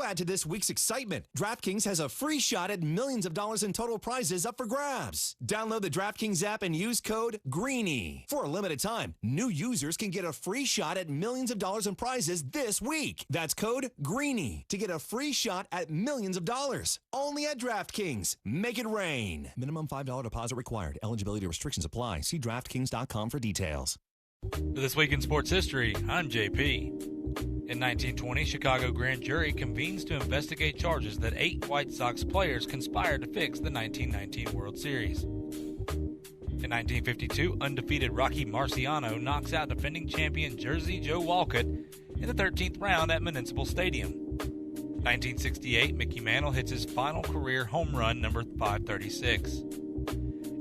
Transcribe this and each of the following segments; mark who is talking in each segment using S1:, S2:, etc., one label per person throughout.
S1: add to this week's excitement. DraftKings has a free shot at millions of dollars in total prizes up for grabs. Download the DraftKings app and use code GREENIE. For a limited time, new users can get a free shot at millions of dollars in prizes this week. That's code GREENIE to get a free shot at millions of dollars. Only at DraftKings. Make it rain. Minimum $5 deposit required. Eligibility restrictions apply. See DraftKings.com for details.
S2: This week in sports history, I'm JP. In 1920, Chicago grand jury convenes to investigate charges that 8 White Sox players conspired to fix the 1919 World Series. In 1952, undefeated Rocky Marciano knocks out defending champion Jersey Joe Walcott in the 13th round at Municipal Stadium. 1968, Mickey Mantle hits his final career home run, number 536.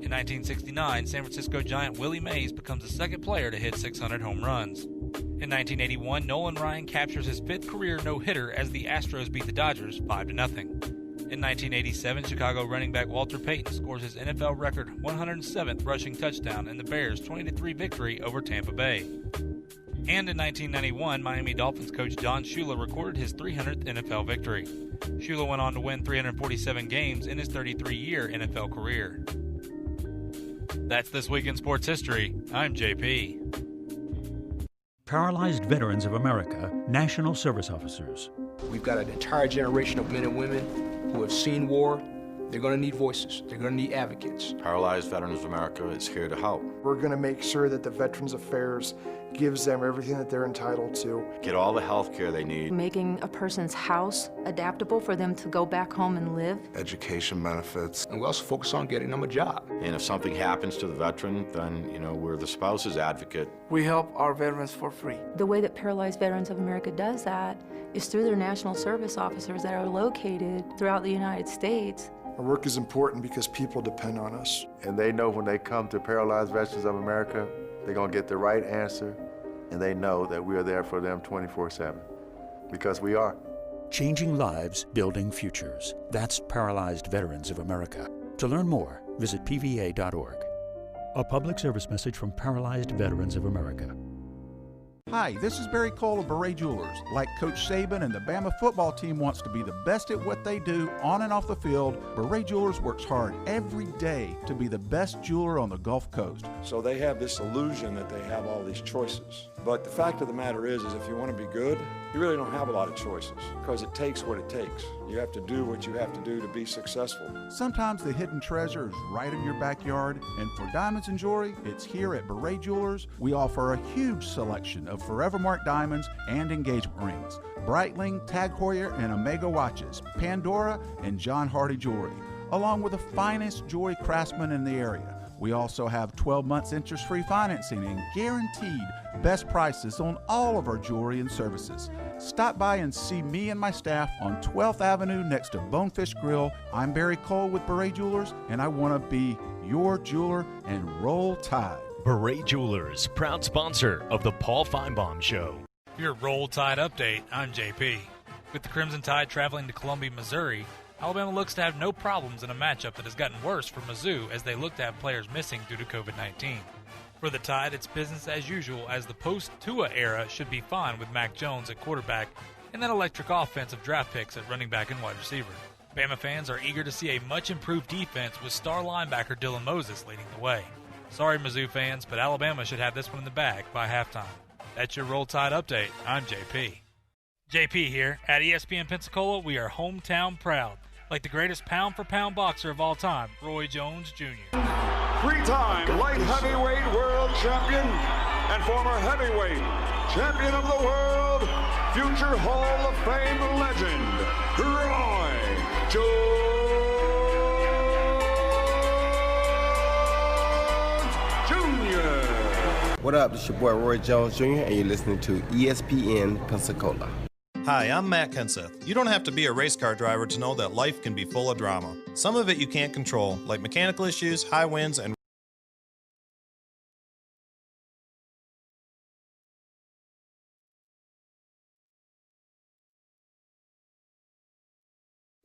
S2: In 1969, San Francisco Giant Willie Mays becomes the second player to hit 600 home runs. In 1981, Nolan Ryan captures his 5th career no-hitter as the Astros beat the Dodgers 5-0. In 1987, Chicago running back Walter Payton scores his NFL record 107th rushing touchdown in the Bears' 20-3 victory over Tampa Bay. And in 1991, Miami Dolphins coach Don Shula recorded his 300th NFL victory. Shula went on to win 347 games in his 33-year NFL career. That's This Week in Sports History. I'm JP.
S3: Paralyzed Veterans of America, National Service Officers.
S4: We've got an entire generation of men and women who have seen war. They're going to need voices. They're going to need advocates.
S5: Paralyzed Veterans of America is here to help.
S6: We're going to make sure that the Veterans Affairs gives them everything that they're entitled to.
S5: Get all the health care they need.
S7: Making a person's house adaptable for them to go back home and live.
S8: Education benefits.
S4: And we also focus on getting them a job.
S5: And if something happens to the veteran, then, we're the spouse's advocate.
S9: We help our veterans for free.
S7: The way that Paralyzed Veterans of America does that is through their National Service Officers that are located throughout the United States.
S6: Our work is important because people depend on us.
S10: And they know when they come to Paralyzed Veterans of America, they're going to get the right answer, and they know that we are there for them 24/7, because we are.
S3: Changing lives, building futures. That's Paralyzed Veterans of America. To learn more, visit pva.org. A public service message from Paralyzed Veterans of America.
S11: Hi, this is Barry Cole of Beret Jewelers. Like Coach Saban and the Bama football team wants to be the best at what they do on and off the field, Beret Jewelers works hard every day to be the best jeweler on the Gulf Coast.
S12: So they have this illusion that they have all these choices. But the fact of the matter is if you want to be good, you really don't have a lot of choices, because it takes what it takes. You have to do what you have to do to be successful.
S11: Sometimes the hidden treasure is right in your backyard, and for diamonds and jewelry, it's here at Beret Jewelers. We offer a huge selection of Forever Mark diamonds and engagement rings, Breitling, Tag Heuer, and Omega watches, Pandora, and John Hardy jewelry, along with the finest jewelry craftsmen in the area. We also have 12 months interest-free financing and guaranteed best prices on all of our jewelry and services. Stop by and see me and my staff on 12th Avenue next to Bonefish Grill. I'm Barry Cole with Beret Jewelers, and I want to be your jeweler and roll tide.
S13: Beret Jewelers, proud sponsor of the Paul Feinbaum Show.
S2: Your Roll Tide update, I'm JP. With the Crimson Tide traveling to Columbia, Missouri, Alabama looks to have no problems in a matchup that has gotten worse for Mizzou as they look to have players missing due to COVID-19. For the Tide, it's business as usual, as the post-Tua era should be fine with Mac Jones at quarterback and that electric offense of draft picks at running back and wide receiver. Bama fans are eager to see a much-improved defense with star linebacker Dylan Moses leading the way. Sorry, Mizzou fans, but Alabama should have this one in the bag by halftime. That's your Roll Tide update. I'm JP. JP here. At ESPN Pensacola, we are hometown proud. Like the greatest pound-for-pound boxer of all time, Roy Jones Jr.
S14: Three-time light heavyweight world champion and former heavyweight champion of the world, future Hall of Fame legend, Roy Jones Jr.
S15: What up? This is your boy Roy Jones Jr. and you're listening to ESPN Pensacola.
S16: Hi, I'm Matt Kenseth. You don't have to be a race car driver to know that life can be full of drama. Some of it you can't control, like mechanical issues, high winds, and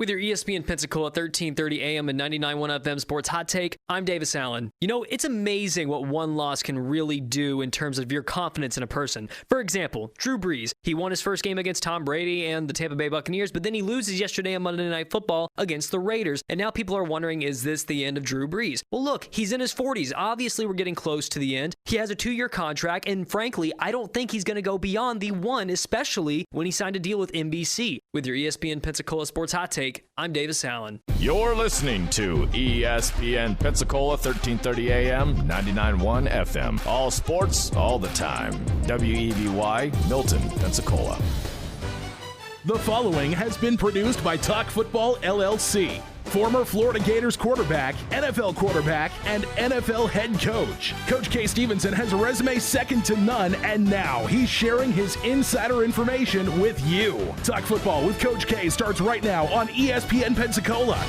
S17: With your ESPN Pensacola 1330 AM and 99.1 FM Sports Hot Take, I'm Davis Allen. You know, it's amazing what one loss can really do in terms of your confidence in a person. For example, Drew Brees. He won his first game against Tom Brady and the Tampa Bay Buccaneers, but then he loses yesterday on Monday Night Football against the Raiders. And now people are wondering, is this the end of Drew Brees? Well, look, he's in his 40s. Obviously, we're getting close to the end. He has a 2-year contract, and frankly, I don't think he's going to go beyond the 1, especially when he signed a deal with NBC. With your ESPN Pensacola Sports Hot Take, I'm Davis Allen.
S18: You're listening to ESPN Pensacola 1330 AM, 99.1 FM. All sports, all the time. WEBY, Milton, Pensacola.
S19: The following has been produced by Talk Football LLC. Former Florida Gators quarterback, NFL quarterback, and NFL head coach. Coach K. Stevenson has a resume second to none, and now he's sharing his insider information with you. Talk Football with Coach K starts right now on ESPN Pensacola.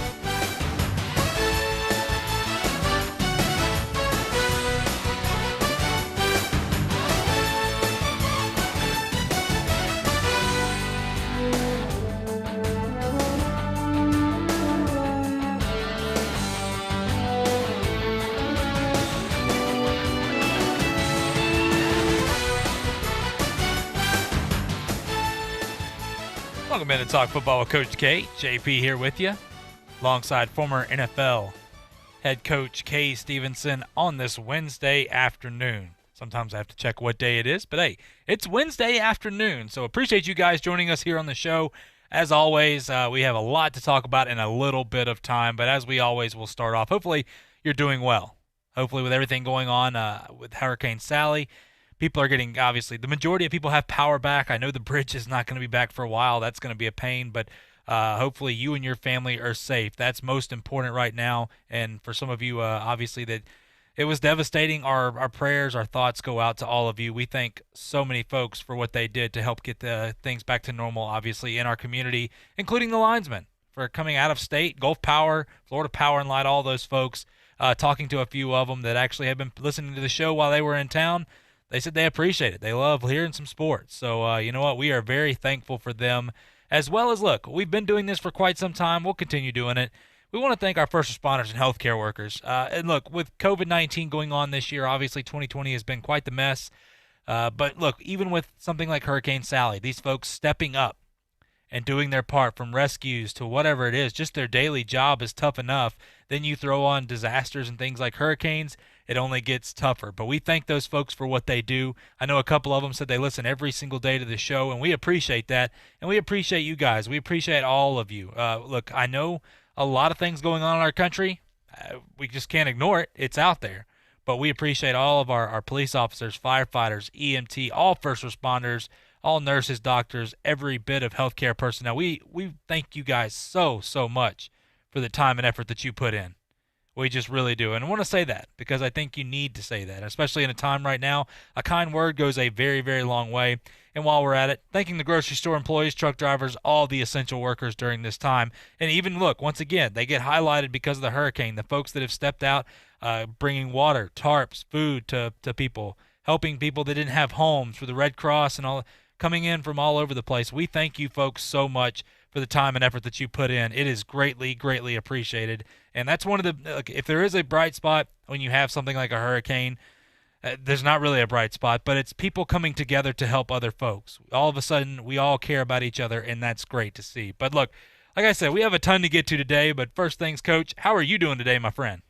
S2: Welcome in to Talk Football with Coach K. JP here with you, alongside former NFL head coach K. Stevenson on this Wednesday afternoon. Sometimes I have to check what day it is, but hey, it's Wednesday afternoon, so appreciate you guys joining us here on the show. As always, we have a lot to talk about in a little bit of time, but as we always will start off, hopefully you're doing well. Hopefully with everything going on with Hurricane Sally, people are getting, obviously, the majority of people have power back. I know the bridge is not going to be back for a while. That's going to be a pain, but hopefully you and your family are safe. That's most important right now. And for some of you, obviously, that it was devastating. Our prayers, our thoughts go out to all of you. We thank so many folks for what they did to help get the things back to normal, obviously, in our community, including the linesmen for coming out of state, Gulf Power, Florida Power and Light, all those folks, talking to a few of them that actually have been listening to the show while they were in town. They said they appreciate it. They love hearing some sports. So, you know what? We are very thankful for them. As well as, look, we've been doing this for quite some time. We'll continue doing it. We want to thank our first responders and healthcare workers. And, look, with COVID-19 going on this year, obviously 2020 has been quite the mess. But, look, even with something like Hurricane Sally, these folks stepping up and doing their part from rescues to whatever it is, just their daily job is tough enough. Then you throw on disasters and things like hurricanes, it only gets tougher. But we thank those folks for what they do. I know a couple of them said they listen every single day to the show, and we appreciate that. And we appreciate you guys. We appreciate all of you. Look, I know a lot of things going on in our country. We just can't ignore it. It's out there. But we appreciate all of our police officers, firefighters, EMT, all first responders, all nurses, doctors, every bit of healthcare personnel. We thank you guys so much for the time and effort that you put in. We just really do. And I want to say that because I think you need to say that, especially in a time right now. A kind word goes a very, very long way. And while we're at it, thanking the grocery store employees, truck drivers, all the essential workers during this time. And even, look, once again, they get highlighted because of the hurricane. The folks that have stepped out, bringing water, tarps, food to people, helping people that didn't have homes, for the Red Cross and all, coming in from all over the place. We thank you folks so much for the time and effort that you put in. It is greatly, greatly appreciated. And that's one of the, if there is a bright spot when you have something like a hurricane, there's not really a bright spot, but it's people coming together to help other folks. All of a sudden, we all care about each other, and that's great to see. But look, like I said, we have a ton to get to today, but first things, Coach, how are you doing today, my friend?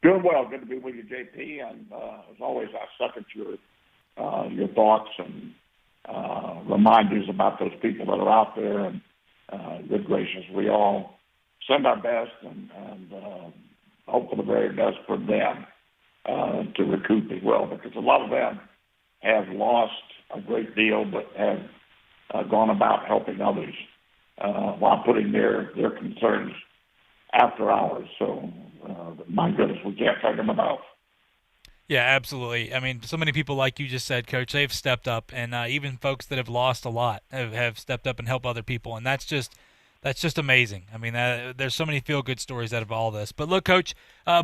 S20: Doing well. Good to be with you, JP. And as always, I second your thoughts and reminders about those people that are out there. And good gracious, we all send our best and hope for the very best for them to recoup as well, because a lot of them have lost a great deal but have gone about helping others while putting their concerns after hours. So, my goodness, we can't thank them enough.
S2: Yeah, absolutely. I mean, so many people, like you just said, Coach, they've stepped up, and even folks that have lost a lot have stepped up and helped other people, and that's just amazing. I mean, there's so many feel-good stories out of all this. But look, Coach,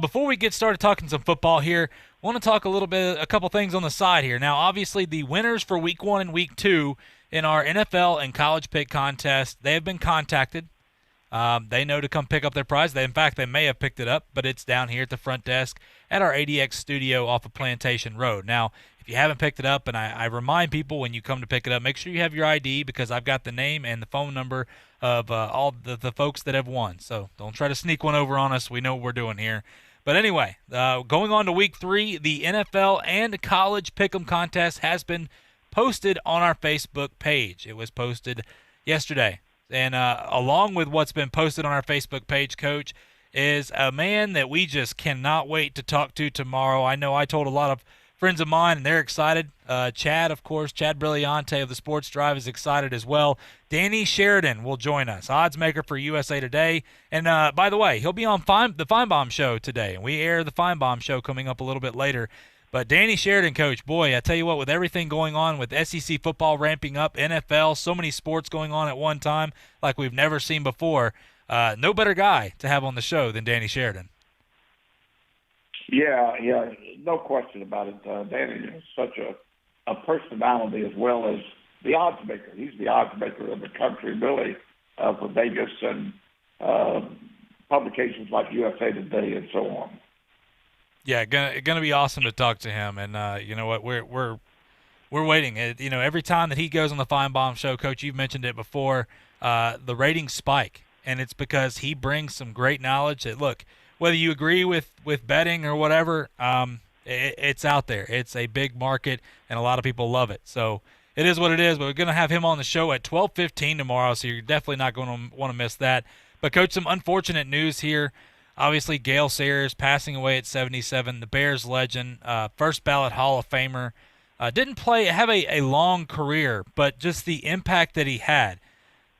S2: before we get started talking some football here, I want to talk a couple things on the side here. Now, obviously, the winners for Week 1 and Week 2 in our NFL and college pick contest, they have been contacted. they know to come pick up their prize. In fact, they may have picked it up, but it's down here at the front desk at our ADX studio off of Plantation Road. Now, if you haven't picked it up, and I remind people when you come to pick it up, make sure you have your ID, because I've got the name and the phone number of all the folks that have won. So don't try to sneak one over on us. We know what we're doing here. But anyway, going on to Week 3, the NFL and College Pick'em contest has been posted on our Facebook page. It was posted yesterday. And along with what's been posted on our Facebook page, Coach, is a man that we just cannot wait to talk to tomorrow. I know I told a lot of friends of mine, and they're excited. Chad, of course, Chad Brilliante of the Sports Drive is excited as well. Danny Sheridan will join us, odds maker for USA Today. And by the way, he'll be on the Feinbaum Show today. And we air the Feinbaum Show coming up a little bit later. But Danny Sheridan, Coach, boy, I tell you what, with everything going on, with SEC football ramping up, NFL, so many sports going on at one time like we've never seen before, no better guy to have on the show than Danny Sheridan.
S20: Yeah, no question about it. Danny is such a personality as well as the odds maker. He's the odds maker of the country, really, for Vegas and publications like USA Today and so on. Yeah,
S2: gonna be awesome to talk to him, and you know what, we're waiting. You know, every time that he goes on the Feinbaum Show, Coach, you've mentioned it before, the ratings spike, and it's because he brings some great knowledge. That, look, whether you agree with betting or whatever, it's out there. It's a big market, and a lot of people love it. So it is what it is. But we're gonna have him on the show at 12:15 tomorrow, so you're definitely not going to want to miss that. But Coach, some unfortunate news here. Obviously, Gale Sayers passing away at 77, the Bears legend, first ballot Hall of Famer. Didn't have a long career, but just the impact that he had,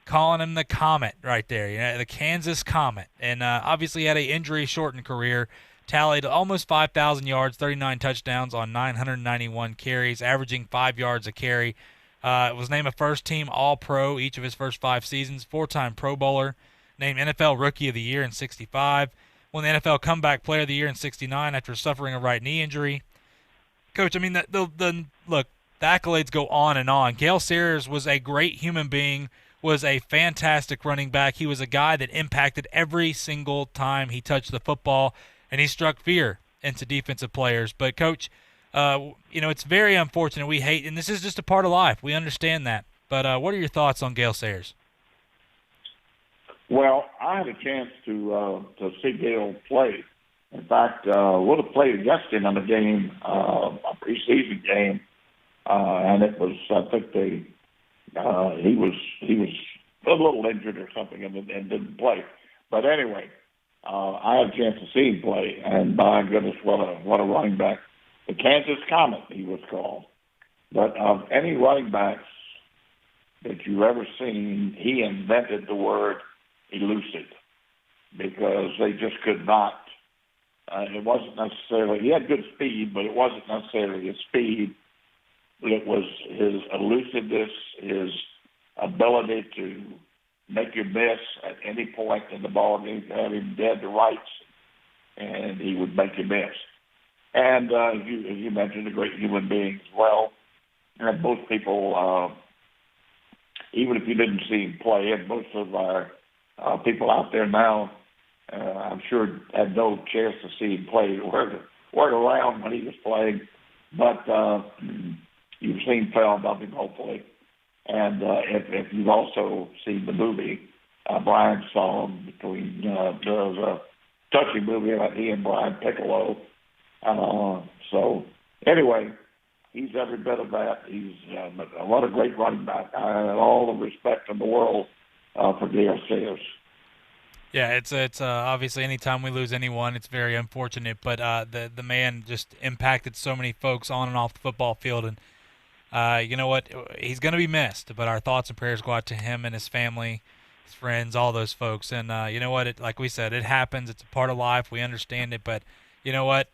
S2: calling him the Comet right there, you know, the Kansas Comet. And obviously had an injury-shortened career, tallied almost 5,000 yards, 39 touchdowns on 991 carries, averaging 5 yards a carry. Was named a first-team All-Pro each of his first 5 seasons, 4-time Pro Bowler, named NFL Rookie of the Year in 65, won the NFL Comeback Player of the Year in 69 after suffering a right knee injury. Coach, I mean, look, the accolades go on and on. Gale Sayers was a great human being, was a fantastic running back. He was a guy that impacted every single time he touched the football, and he struck fear into defensive players. But, Coach, you know, it's very unfortunate. We hate, and this is just a part of life. We understand that. But what are your thoughts on Gale Sayers?
S20: Well, I had a chance to see Gale play. In fact, would have played against him in a game, a preseason game, and it was, I think he was a little injured or something and didn't play. But anyway, I had a chance to see him play, and my goodness, what a running back! The Kansas Comet, he was called. But of any running backs that you've ever seen, he invented the word elusive, because they just could not. It wasn't necessarily, he had good speed, but it wasn't necessarily his speed. It was his elusiveness, his ability to make you miss at any point in the ball game, have him dead to rights, and he would make you miss. And as you mentioned, a great human being as well. And most people, even if you didn't see him play, and most of our people out there now, I'm sure had no chance to see him play or weren't around when he was playing. But you've seen film of him, hopefully. And if you've also seen the movie, Brian saw him between, there was a touching movie about he and Brian Piccolo. So anyway, he's every bit of that. He's what a great running back. I have all the respect in the world for Gale Sayers.
S2: Yeah, it's obviously anytime we lose anyone, it's very unfortunate. But the man just impacted so many folks on and off the football field, and you know what? He's going to be missed. But our thoughts and prayers go out to him and his family, his friends, all those folks. And you know what? Like we said, it happens. It's a part of life. We understand it. But you know what?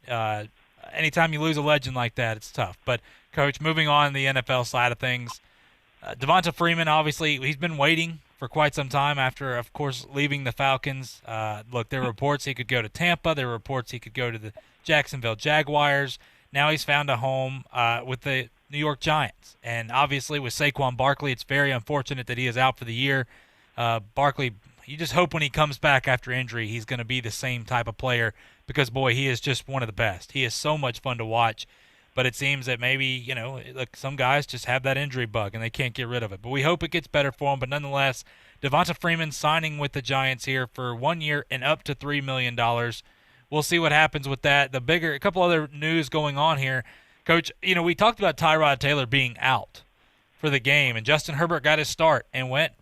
S2: Anytime you lose a legend like that, it's tough. But Coach, moving on the NFL side of things, Devonta Freeman, obviously, he's been waiting for quite some time after, of course, leaving the Falcons. Look, there were reports he could go to Tampa. There were reports he could go to the Jacksonville Jaguars. Now he's found a home with the New York Giants. And obviously with Saquon Barkley, it's very unfortunate that he is out for the year. Barkley, you just hope when he comes back after injury he's going to be the same type of player because, boy, he is just one of the best. He is so much fun to watch. But it seems that maybe, look, some guys just have that injury bug and they can't get rid of it. But we hope it gets better for him. But nonetheless, Devonta Freeman signing with the Giants here for 1 year and up to $3 million. We'll see what happens with that. A couple other news going on here. Coach, we talked about Tyrod Taylor being out for the game, and Justin Herbert got his start and went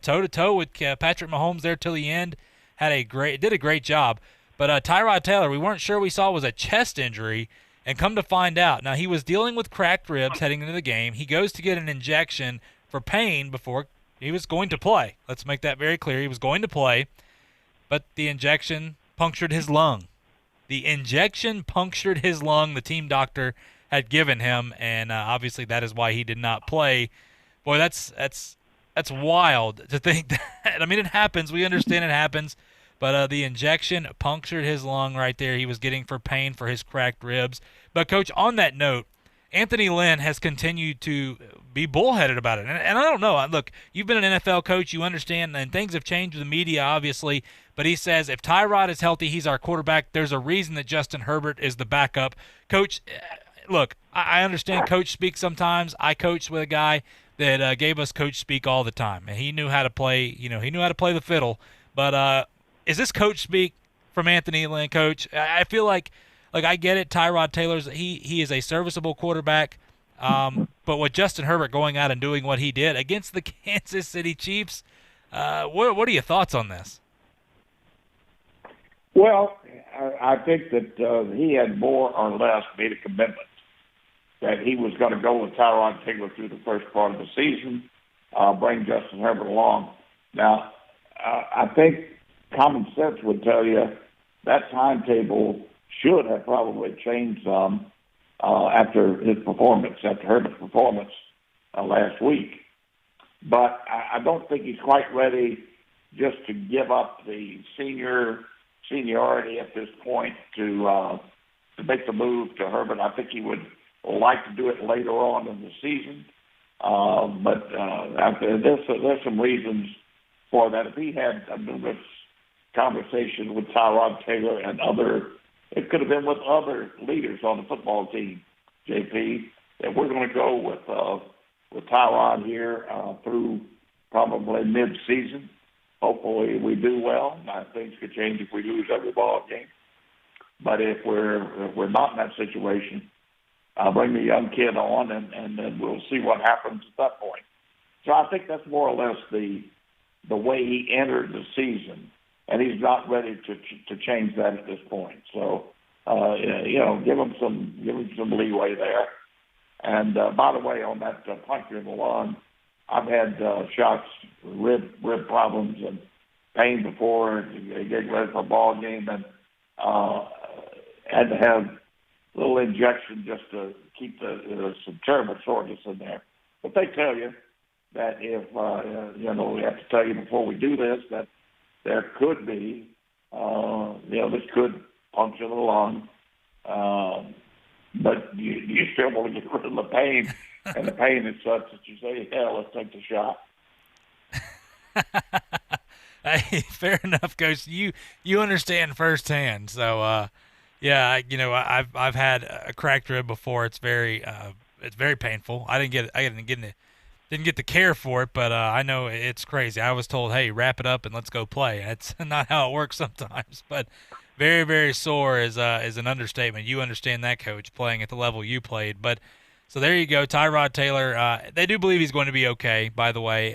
S2: toe-to-toe with Patrick Mahomes there till the end. Did a great job. But Tyrod Taylor, we weren't sure we saw was a chest injury. And come to find out, now he was dealing with cracked ribs heading into the game. He goes to get an injection for pain before he was going to play. Let's make that very clear. He was going to play, but the injection punctured his lung. The injection punctured his lung, the team doctor had given him, and obviously that is why he did not play. Boy, that's wild to think that. I mean, it happens. We understand it happens. But the injection punctured his lung right there. He was getting for pain for his cracked ribs. But, Coach, on that note, Anthony Lynn has continued to be bullheaded about it. And I don't know. Look, you've been an NFL coach. You understand, and things have changed with the media, obviously. But he says if Tyrod is healthy, he's our quarterback. There's a reason that Justin Herbert is the backup. Coach, look, I understand coach speak sometimes. I coached with a guy that gave us coach speak all the time. And he knew how to play, he knew how to play the fiddle. But is this coach speak from Anthony Lynn, Coach? I feel like I get it. Tyrod Taylor's he is a serviceable quarterback, but with Justin Herbert going out and doing what he did against the Kansas City Chiefs, what are your thoughts on this?
S20: Well, I think that he had more or less made a commitment that he was going to go with Tyrod Taylor through the first part of the season, bring Justin Herbert along. Now, I think common sense would tell you that timetable should have probably changed some after Herbert's performance last week. But I don't think he's quite ready just to give up the seniority at this point to make the move to Herbert. I think he would like to do it later on in the season. But there's some reasons for that. If he had this conversation with Tyrod Taylor and it could have been with other leaders on the football team, JP, that we're going to go with Tyrod here through probably mid-season. Hopefully we do well. Now, things could change if we lose every ball game. But if we're not in that situation, I'll bring the young kid on, and then we'll see what happens at that point. So I think that's more or less the way he entered the season, and he's not ready to change that at this point. So give him some leeway there. And by the way, on that puncture in the lung, I've had shots, rib problems, and pain before getting ready for a ball game, and had to have a little injection just to keep some terrible soreness in there. But they tell you that if we have to tell you before we do this that there could be, this could puncture the lung, but you still want to get rid of the pain, and the pain is such that you say, hell, let's take the shot.
S2: Hey, fair enough, Coach. You understand firsthand. So, I've had a cracked rib before. It's very painful. I didn't get the care for it, but I know it's crazy. I was told, hey, wrap it up and let's go play. That's not how it works sometimes, but very, very sore is an understatement. You understand that, Coach, playing at the level you played. But so there you go, Tyrod Taylor. They do believe he's going to be okay, by the way.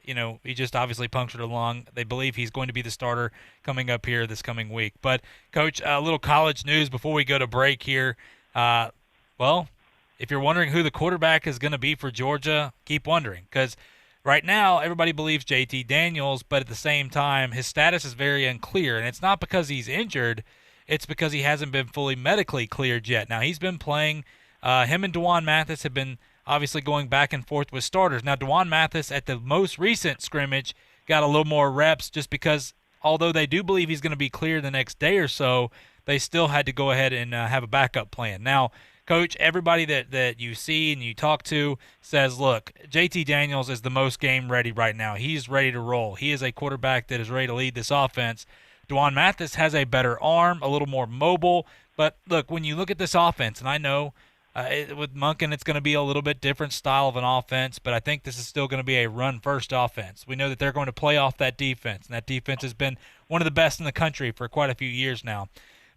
S2: He just obviously punctured a lung. They believe he's going to be the starter coming up here this coming week. But, Coach, a little college news before we go to break here. If you're wondering who the quarterback is going to be for Georgia, keep wondering, because right now everybody believes JT Daniels, but at the same time his status is very unclear, and it's not because he's injured, it's because he hasn't been fully medically cleared yet. Now, he's been playing. Him and Dwan Mathis have been obviously going back and forth with starters. Now, Dwan Mathis at the most recent scrimmage got a little more reps just because although they do believe he's going to be cleared the next day or so, they still had to go ahead and have a backup plan. Now, Coach, everybody that you see and you talk to says, look, JT Daniels is the most game ready right now. He's ready to roll. He is a quarterback that is ready to lead this offense. Dwan Mathis has a better arm, a little more mobile. But, look, when you look at this offense, and I know with Monken it's going to be a little bit different style of an offense, but I think this is still going to be a run-first offense. We know that they're going to play off that defense, and that defense has been one of the best in the country for quite a few years now.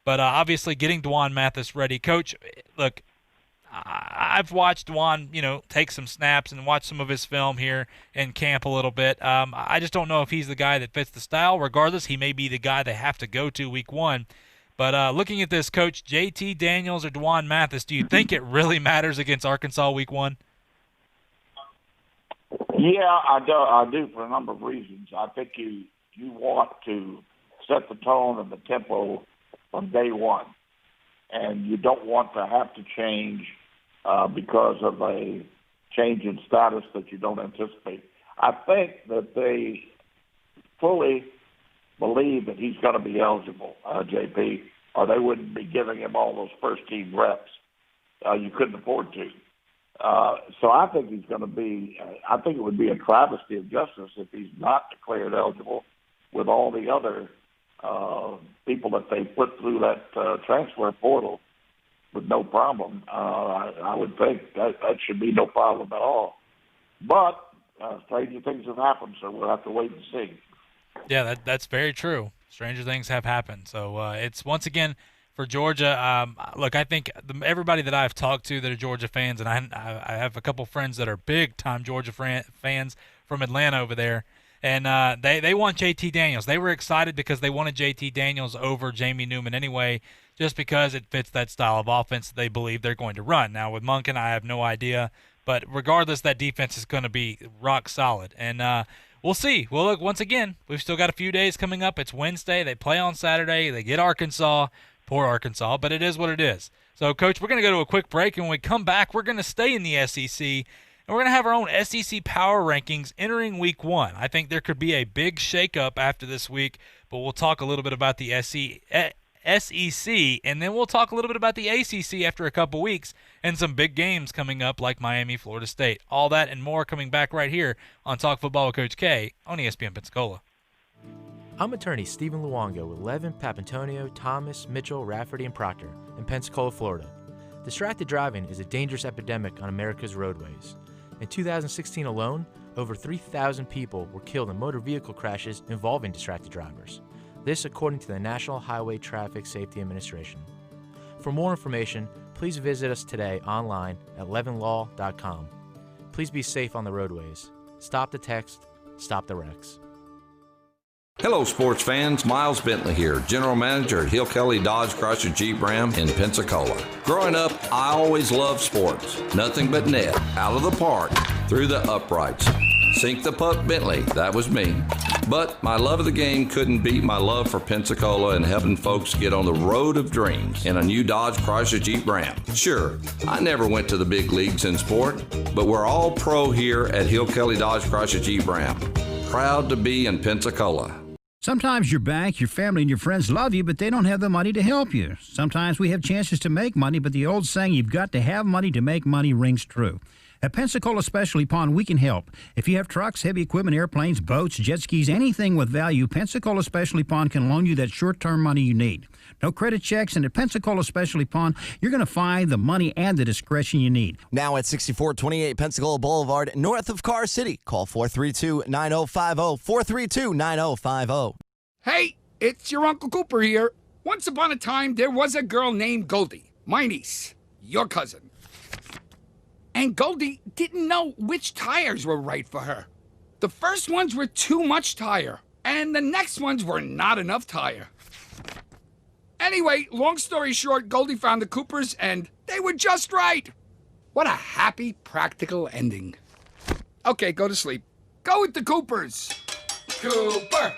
S2: But obviously getting Dwan Mathis ready. Coach, look, I've watched Dwan, take some snaps and watch some of his film here in camp a little bit. I just don't know if he's the guy that fits the style. Regardless, he may be the guy they have to go to week 1. But looking at this, Coach, JT Daniels or Dwan Mathis, do you think it really matters against Arkansas week 1?
S20: Yeah, I do for a number of reasons. I think you want to set the tone and the tempo from day one, and you don't want to have to change because of a change in status that you don't anticipate. I think that they fully believe that he's going to be eligible, JP, or they wouldn't be giving him all those first-team reps. You couldn't afford to. So I think he's going to be I think it would be a travesty of justice if he's not declared eligible with all the other people that they put through that transfer portal with no problem. I would think that should be no problem at all. But stranger things have happened, so we'll have to wait and see.
S2: Yeah, that's very true. Stranger things have happened. So it's, once again, for Georgia, look, I think everybody that I've talked to that are Georgia fans, and I have a couple friends that are big-time Georgia fans from Atlanta over there, and they want JT Daniels. They were excited because they wanted JT Daniels over Jamie Newman anyway, just because it fits that style of offense that they believe they're going to run. Now, with Monken, I have no idea. But regardless, that defense is going to be rock solid. And we'll see. Well, look, once again, we've still got a few days coming up. It's Wednesday. They play on Saturday. They get Arkansas. Poor Arkansas, but it is what it is. So, Coach, we're going to go to a quick break, and when we come back, we're going to stay in the SEC, and we're going to have our own SEC power rankings entering week 1. I think there could be a big shakeup after this week, but we'll talk a little bit about the SEC, and then we'll talk a little bit about the ACC after a couple weeks and some big games coming up like Miami, Florida State. All that and more coming back right here on Talk Football with Coach K on ESPN Pensacola.
S21: I'm attorney Stephen Luongo with Levin, Papantonio, Thomas, Mitchell, Rafferty, and Proctor in Pensacola, Florida. Distracted driving is a dangerous epidemic on America's roadways. In 2016 alone, over 3,000 people were killed in motor vehicle crashes involving distracted drivers. This according to the National Highway Traffic Safety Administration. For more information, please visit us today online at levinlaw.com. Please be safe on the roadways. Stop the text, stop the wrecks.
S22: Hello, sports fans. Miles Bentley here, General Manager at Hill Kelly Dodge Chrysler Jeep Ram in Pensacola. Growing up, I always loved sports. Nothing but net, out of the park, through the uprights. Sink the puck Bentley, that was me. But my love of the game couldn't beat my love for Pensacola and helping folks get on the road of dreams in a new Dodge Chrysler Jeep Ram. Sure, I never went to the big leagues in sport, but we're all pro here at Hill Kelly Dodge Chrysler Jeep Ram. Proud to be in Pensacola.
S23: Sometimes your bank, your family, and your friends love you, but they don't have the money to help you. Sometimes we have chances to make money, but the old saying, you've got to have money to make money, rings true. At Pensacola Specialty Pond, we can help. If you have trucks, heavy equipment, airplanes, boats, jet skis, anything with value, Pensacola Specialty Pond can loan you that short-term money you need. No credit checks, and at Pensacola Specialty Pond, you're going to find the money and the discretion you need.
S24: Now at 6428 Pensacola Boulevard, north of Car City. Call 432-9050, 432-9050.
S25: Hey, it's your Uncle Cooper here. Once upon a time, there was a girl named Goldie, my niece, your cousin. And Goldie didn't know which tires were right for her. The first ones were too much tire, and the next ones were not enough tire. Anyway, long story short, Goldie found the Coopers, and they were just right. What a happy, practical ending. Okay, go to sleep. Go with the Coopers. Cooper.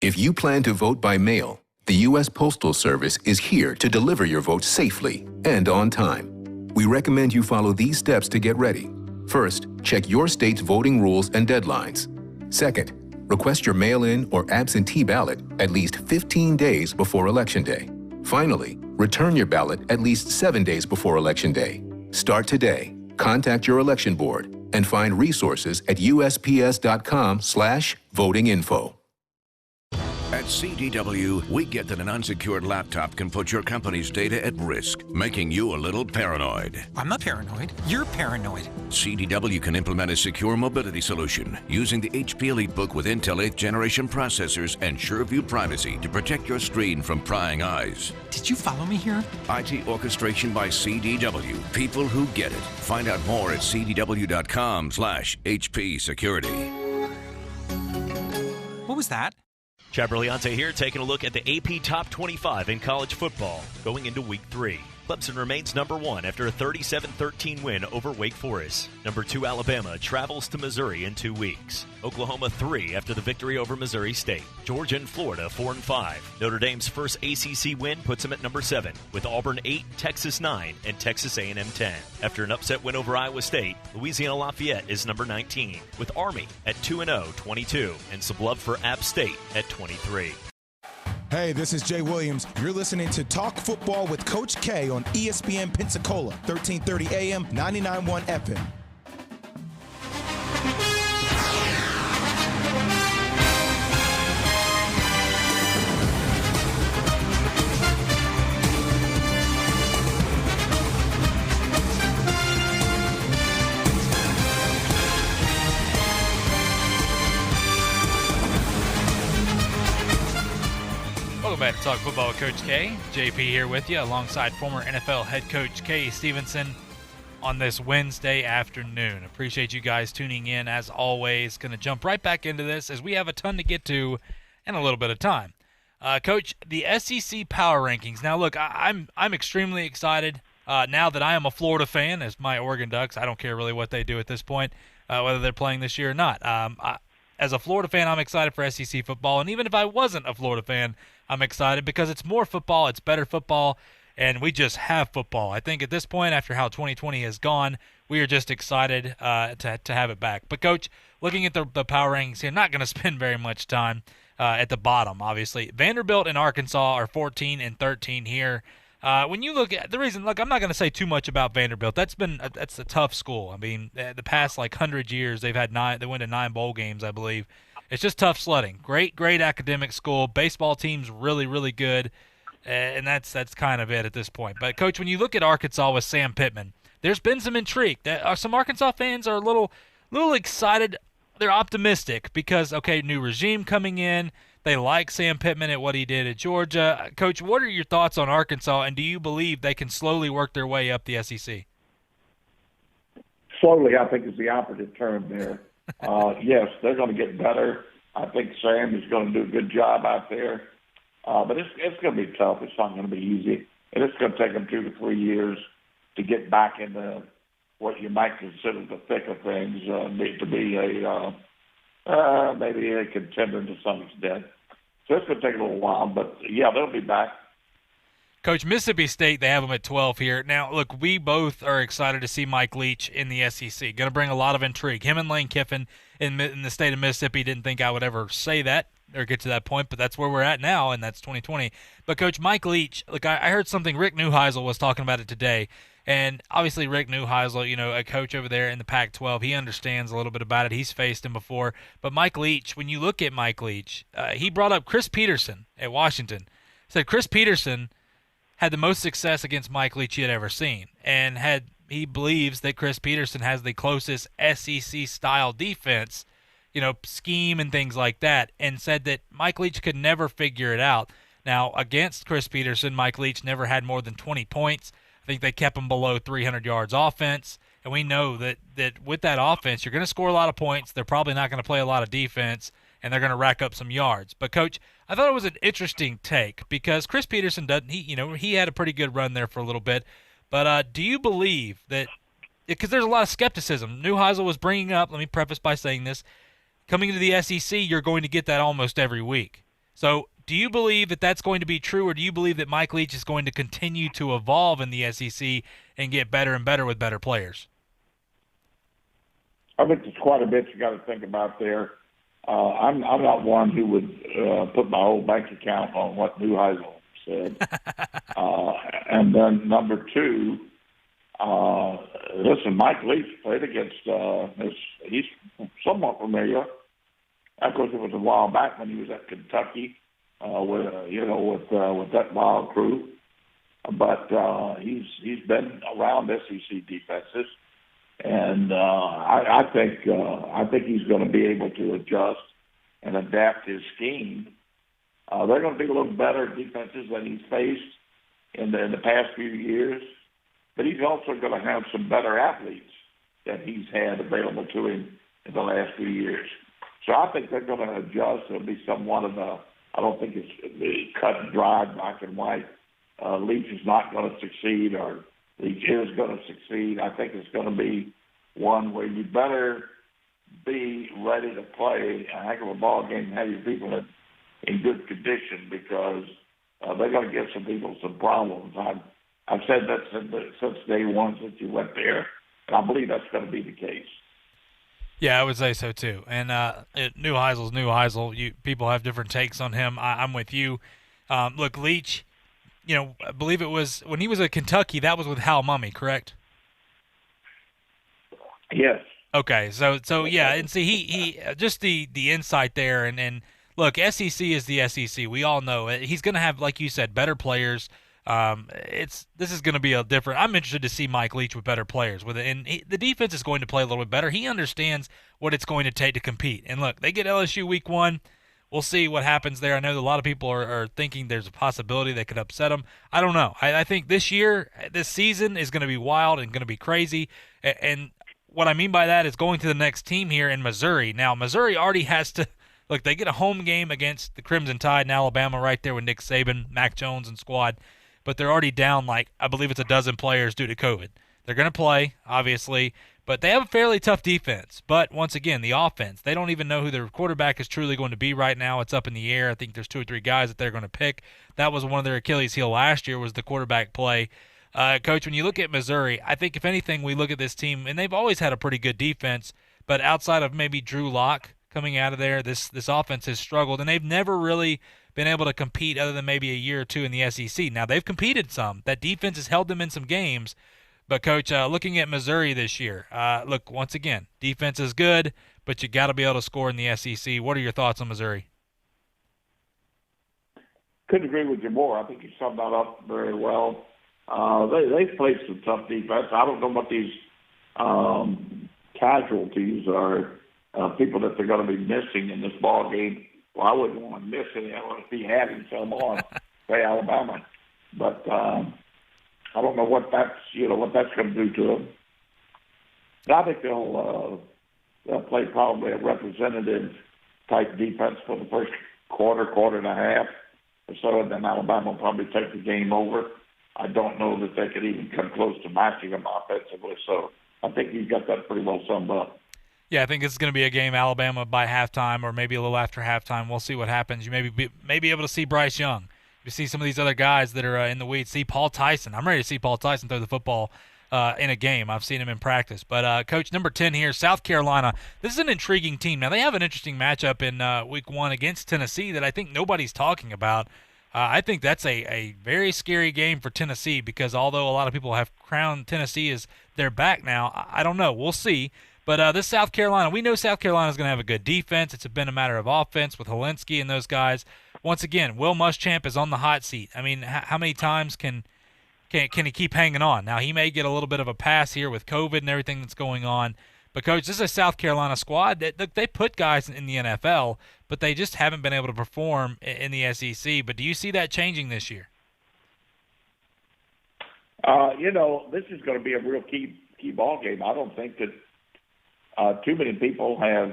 S26: If you plan to vote by mail, the U.S. Postal Service is here to deliver your vote safely and on time. We recommend you follow these steps to get ready. First, check your state's voting rules and deadlines. Second, request your mail-in or absentee ballot at least 15 days before Election Day. Finally, return your ballot at least 7 days before Election Day. Start today. Contact your election board and find resources at usps.com/votinginfo.
S1: At CDW, we get that an unsecured laptop can put your company's data at risk, making you a little paranoid.
S4: I'm not paranoid. You're paranoid.
S1: CDW can implement a secure mobility solution using the HP EliteBook with Intel 8th generation processors and SureView privacy to protect your screen from prying eyes.
S4: Did you follow me here?
S1: IT orchestration by CDW. People who get it. Find out more at cdw.com/HP security.
S4: What was that?
S13: Chad Brilliante here, taking a look at the AP Top 25 in college football going into Week 3. Clemson remains number 1 after a 37-13 win over Wake Forest. Number 2, Alabama travels to Missouri in 2 weeks. Oklahoma 3 after the victory over Missouri State. Georgia and Florida 4-5. Notre Dame's first ACC win puts them at number 7, with Auburn 8, Texas 9, and Texas A&M 10. After an upset win over Iowa State, Louisiana Lafayette is number 19, with Army at 2-0, 22, and some love for App State at 23.
S5: Hey, this is Jay Williams. You're listening to Talk Football with Coach K on ESPN Pensacola, 1330 AM, 99.1 FM.
S2: Welcome back to Talk Football with Coach K. JP here with you alongside former NFL head coach K. Stevenson on this Wednesday afternoon. Appreciate you guys tuning in as always. Going to jump right back into this as we have a ton to get to in a little bit of time. Coach, the SEC Power Rankings. Now, look, I'm extremely excited now that I am a Florida fan as my Oregon Ducks. I don't care really what they do at this point, whether they're playing this year or not. As a Florida fan, I'm excited for SEC football, and even if I wasn't a Florida fan, I'm excited because it's more football, it's better football, and we just have football. I think at this point, after how 2020 has gone, we are just excited to have it back. But, Coach, looking at the power rankings here, not going to spend very much time at the bottom, obviously. Vanderbilt and Arkansas are 14 and 13 here. When you look at the reason, look, I'm not going to say too much about Vanderbilt. That's a tough school. I mean, the past 100 years, they went to 9 bowl games, I believe. It's just tough sledding. Great academic school. Baseball team's really, really good, and that's kind of it at this point. But, Coach, when you look at Arkansas with Sam Pittman, there's been some intrigue. Some Arkansas fans are a little excited. They're optimistic because, okay, new regime coming in. They like Sam Pittman at what he did at Georgia. Coach, what are your thoughts on Arkansas, and do you believe they can slowly work their way up the SEC?
S20: Slowly, I think, is the operative term there. Yes, they're going to get better. I think Sam is going to do a good job out there. But it's going to be tough. It's not going to be easy. And it's going to take them 2 to 3 years to get back into what you might consider the thick of things, to be maybe a contender to some extent. So it's going to take a little while. But, yeah, they'll be back.
S2: Coach, Mississippi State, they have them at 12 here. Now, look, we both are excited to see Mike Leach in the SEC. Going to bring a lot of intrigue. Him and Lane Kiffin in the state of Mississippi, didn't think I would ever say that or get to that point, but that's where we're at now, and that's 2020. But, Coach, Mike Leach, look, I heard something. Rick Neuheisel was talking about it today, and obviously Rick Neuheisel, a coach over there in the Pac-12, he understands a little bit about it. He's faced him before. But Mike Leach, when you look at Mike Leach, he brought up Chris Peterson at Washington. Said Chris Peterson had the most success against Mike Leach he had ever seen, and he believes that Chris Peterson has the closest SEC-style defense, scheme and things like that, and said that Mike Leach could never figure it out. Now, against Chris Peterson, Mike Leach never had more than 20 points. I think they kept him below 300 yards offense, and we know that with that offense, you're going to score a lot of points. They're probably not going to play a lot of defense, and they're going to rack up some yards. But, Coach, I thought it was an interesting take because Chris Peterson he had a pretty good run there for a little bit. But do you believe that – because there's a lot of skepticism. Neuheisel was bringing up – let me preface by saying this. Coming into the SEC, you're going to get that almost every week. So do you believe that that's going to be true, or do you believe that Mike Leach is going to continue to evolve in the SEC and get better and better with better players?
S20: I think there's quite a bit you got to think about there. I'm not one who would put my whole bank account on what Neuheisel said. And then number two, listen, Mike Leach played against, he's somewhat familiar. Of course, it was a while back when he was at Kentucky with that wild crew. But he's been around SEC defenses, and I think he's going to be able to adjust and adapt his scheme. They're going to be a little better defenses than he's faced in the past few years, but he's also going to have some better athletes that he's had available to him in the last few years. So I think they're going to adjust. It'll be somewhat of I don't think it's cut and dry, black and white. Leach is not going to succeed, or Leach is going to succeed. I think it's going to be one where you better be ready to play a heck of a ball game and have your people in good condition, because they're going to give some people some problems. I've said that since day one, since you went there, and I believe that's going to be the case.
S2: Yeah, I would say so too. And New Heisel's New Heisel. People have different takes on him. I'm with you. Look, Leach, I believe it was when he was at Kentucky, that was with Hal Mumme, correct?
S20: Yes.
S2: Okay, so yeah, and see, he just the insight there, and look, SEC is the SEC. We all know it. He's going to have, like you said, better players. This is going to be a different. I'm interested to see Mike Leach with better players. The defense is going to play a little bit better. He understands what it's going to take to compete. And look, they get LSU week 1. We'll see what happens there. I know that a lot of people are thinking there's a possibility they could upset them. I don't know. I think this season is going to be wild and going to be crazy. And what I mean by that is going to the next team here in Missouri. Now, Missouri already has to – look, they get a home game against the Crimson Tide in Alabama right there with Nick Saban, Mac Jones, and squad. But they're already down I believe it's a dozen players due to COVID. They're going to play, obviously, but they have a fairly tough defense. But once again, the offense, they don't even know who their quarterback is truly going to be right now. It's up in the air. I think there's 2 or 3 guys that they're going to pick. That was one of their Achilles heel last year, was the quarterback play. Coach, when you look at Missouri, I think if anything, we look at this team, and they've always had a pretty good defense, but outside of maybe Drew Lock coming out of there, this offense has struggled, and they've never really been able to compete other than maybe a year or two in the SEC. Now, they've competed some. That defense has held them in some games. But, Coach, looking at Missouri this year, look, once again, defense is good, but you got to be able to score in the SEC. What are your thoughts on Missouri?
S20: Couldn't agree with you more. I think you summed that up very well. They've played some tough defense. I don't know what these casualties are, people that they're going to be missing in this ball game. Well, I wouldn't want to miss any. I want to be having some on, say, Alabama. But I don't know what that's going to do to them. But I think they'll play probably a representative type defense for the first quarter and a half or so, and then Alabama will probably take the game over. I don't know that they could even come close to matching them offensively. So I think you've got that pretty well summed up.
S2: Yeah, I think it's going to be a game Alabama by halftime or maybe a little after halftime. We'll see what happens. You may be able to see Bryce Young. You see some of these other guys that are in the weeds. See Paul Tyson. I'm ready to see Paul Tyson throw the football in a game. I've seen him in practice. But, Coach, number 10 here, South Carolina. This is an intriguing team. Now, they have an interesting matchup in week 1 against Tennessee that I think nobody's talking about. I think that's a very scary game for Tennessee because although a lot of people have crowned Tennessee as their back now, I don't know. We'll see. But this South Carolina, we know South Carolina is going to have a good defense. It's been a matter of offense with Helinski and those guys. Once again, Will Muschamp is on the hot seat. I mean, how many times can he keep hanging on? Now, he may get a little bit of a pass here with COVID and everything that's going on. But, Coach, this is a South Carolina squad that they put guys in the NFL, but they just haven't been able to perform in the SEC. But do you see that changing this year?
S20: This is going to be a real key ball game. I don't think that too many people have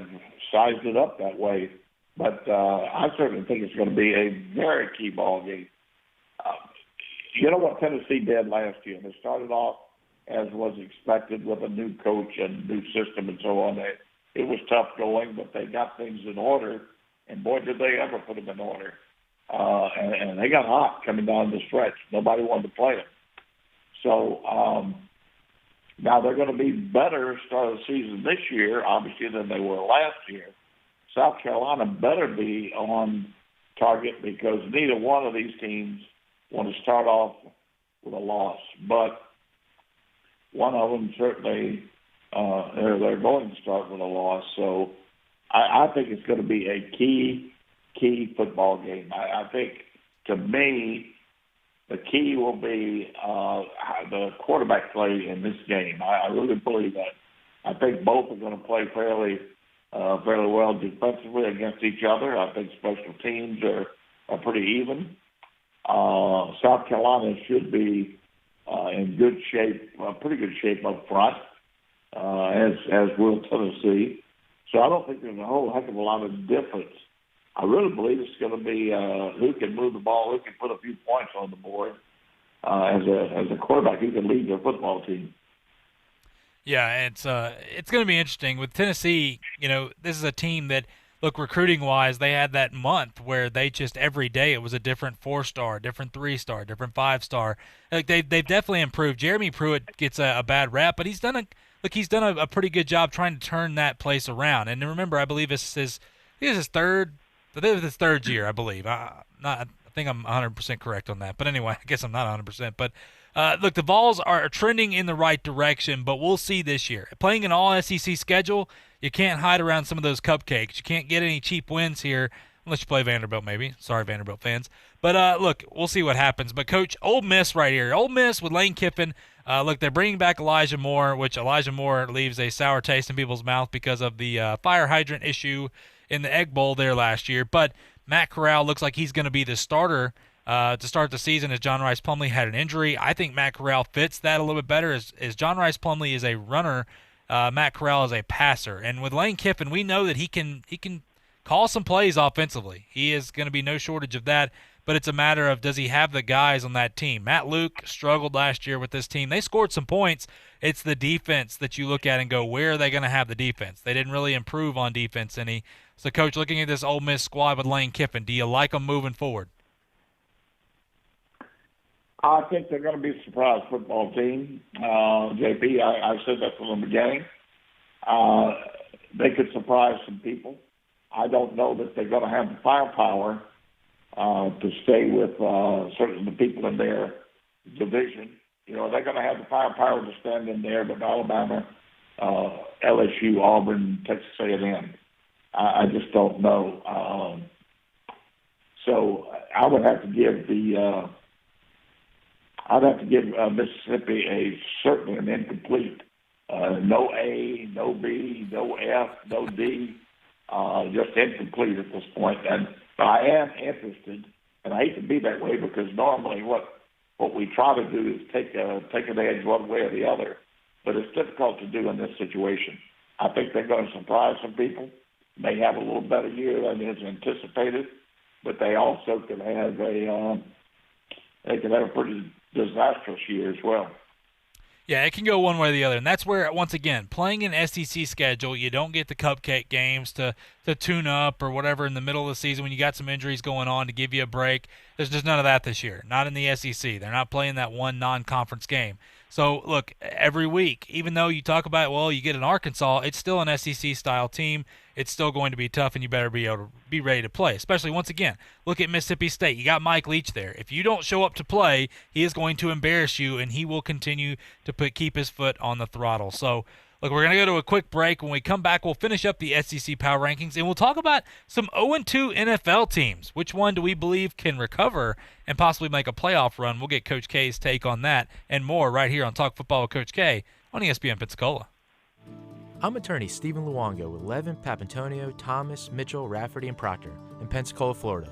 S20: sized it up that way, but I certainly think it's going to be a very key ball game. You know what Tennessee did last year? They started off as was expected with a new coach and new system and so on. It was tough going, but they got things in order, and boy, did they ever put them in order. And they got hot coming down the stretch. Nobody wanted to play them. So now they're going to be better start of the season this year, obviously, than they were last year. South Carolina better be on target because neither one of these teams want to start off with a loss, but one of them certainly they're going to start with a loss. So I think it's going to be a key football game. I think, to me, the key will be the quarterback play in this game. I really believe that. I think both are going to play fairly well defensively against each other. I think special teams are pretty even. South Carolina should be in good shape, pretty good shape up front, as will Tennessee. So I don't think there's a whole heck of a lot of difference. I really believe it's going to be who can move the ball, who can put a few points on the board as a quarterback, who can lead their football team.
S2: Yeah, it's going to be interesting with Tennessee. You know, this is a team that, look, recruiting-wise, they had that month where they just every day it was a different 4-star, different 3-star, different 5-star. Like they've definitely improved. Jeremy Pruitt gets a bad rap, but he's done a pretty good job trying to turn that place around. And remember, I believe this is his third year, I believe. I think I'm 100% correct on that. But anyway, I guess I'm not 100%. But look, the Vols are trending in the right direction, but we'll see this year. Playing an all-SEC schedule, you can't hide around some of those cupcakes. You can't get any cheap wins here unless you play Vanderbilt, maybe. Sorry, Vanderbilt fans. But, look, we'll see what happens. But, Coach, Ole Miss right here. Ole Miss with Lane Kiffin. Look, they're bringing back Elijah Moore, which Elijah Moore leaves a sour taste in people's mouth because of the fire hydrant issue in the Egg Bowl there last year. But Matt Corral looks like he's going to be the starter to start the season as John Rice Plumlee had an injury. I think Matt Corral fits that a little bit better as John Rice Plumlee is a runner. Matt Corral is a passer. And with Lane Kiffin, we know that he can call some plays offensively. He is going to be no shortage of that, but it's a matter of does he have the guys on that team. Matt Luke struggled last year with this team. They scored some points. It's the defense that you look at and go, where are they going to have the defense? They didn't really improve on defense any. So, Coach, looking at this Ole Miss squad with Lane Kiffin, do you like them moving forward?
S20: I think they're going to be a surprise football team. JP, I said that from the beginning. They could surprise some people. I don't know that they're going to have the firepower to stay with certainly the people in their division. You know, they're going to have the firepower to stand in there with Alabama, LSU, Auburn, Texas A&M. I just don't know. So I would have to give Mississippi certainly an incomplete. No A, no B, no F, no D. Just incomplete at this point. And I am interested, and I hate to be that way because normally what we try to do is take an edge one way or the other, but it's difficult to do in this situation. I think they're going to surprise some people. May have a little better year than is anticipated, but they also could have a pretty disastrous year as well.
S2: Yeah, it can go one way or the other, and that's where, once again, playing an SEC schedule, you don't get the cupcake games to tune up or whatever in the middle of the season when you got some injuries going on to give you a break. There's just none of that this year, not in the SEC. They're not playing that one non-conference game. So, look, every week, even though you talk about, well, you get an Arkansas, it's still an SEC-style team. It's still going to be tough, and you better be able to be ready to play, especially, once again, look at Mississippi State. You got Mike Leach there. If you don't show up to play, he is going to embarrass you, and he will continue to keep his foot on the throttle. So, look, we're going to go to a quick break. When we come back, we'll finish up the SEC Power Rankings, and we'll talk about some 0-2 NFL teams. Which one do we believe can recover and possibly make a playoff run? We'll get Coach K's take on that and more right here on Talk Football with Coach K on ESPN Pensacola.
S21: I'm attorney Stephen Luongo with Levin, Papantonio, Thomas, Mitchell, Rafferty, and Proctor in Pensacola, Florida.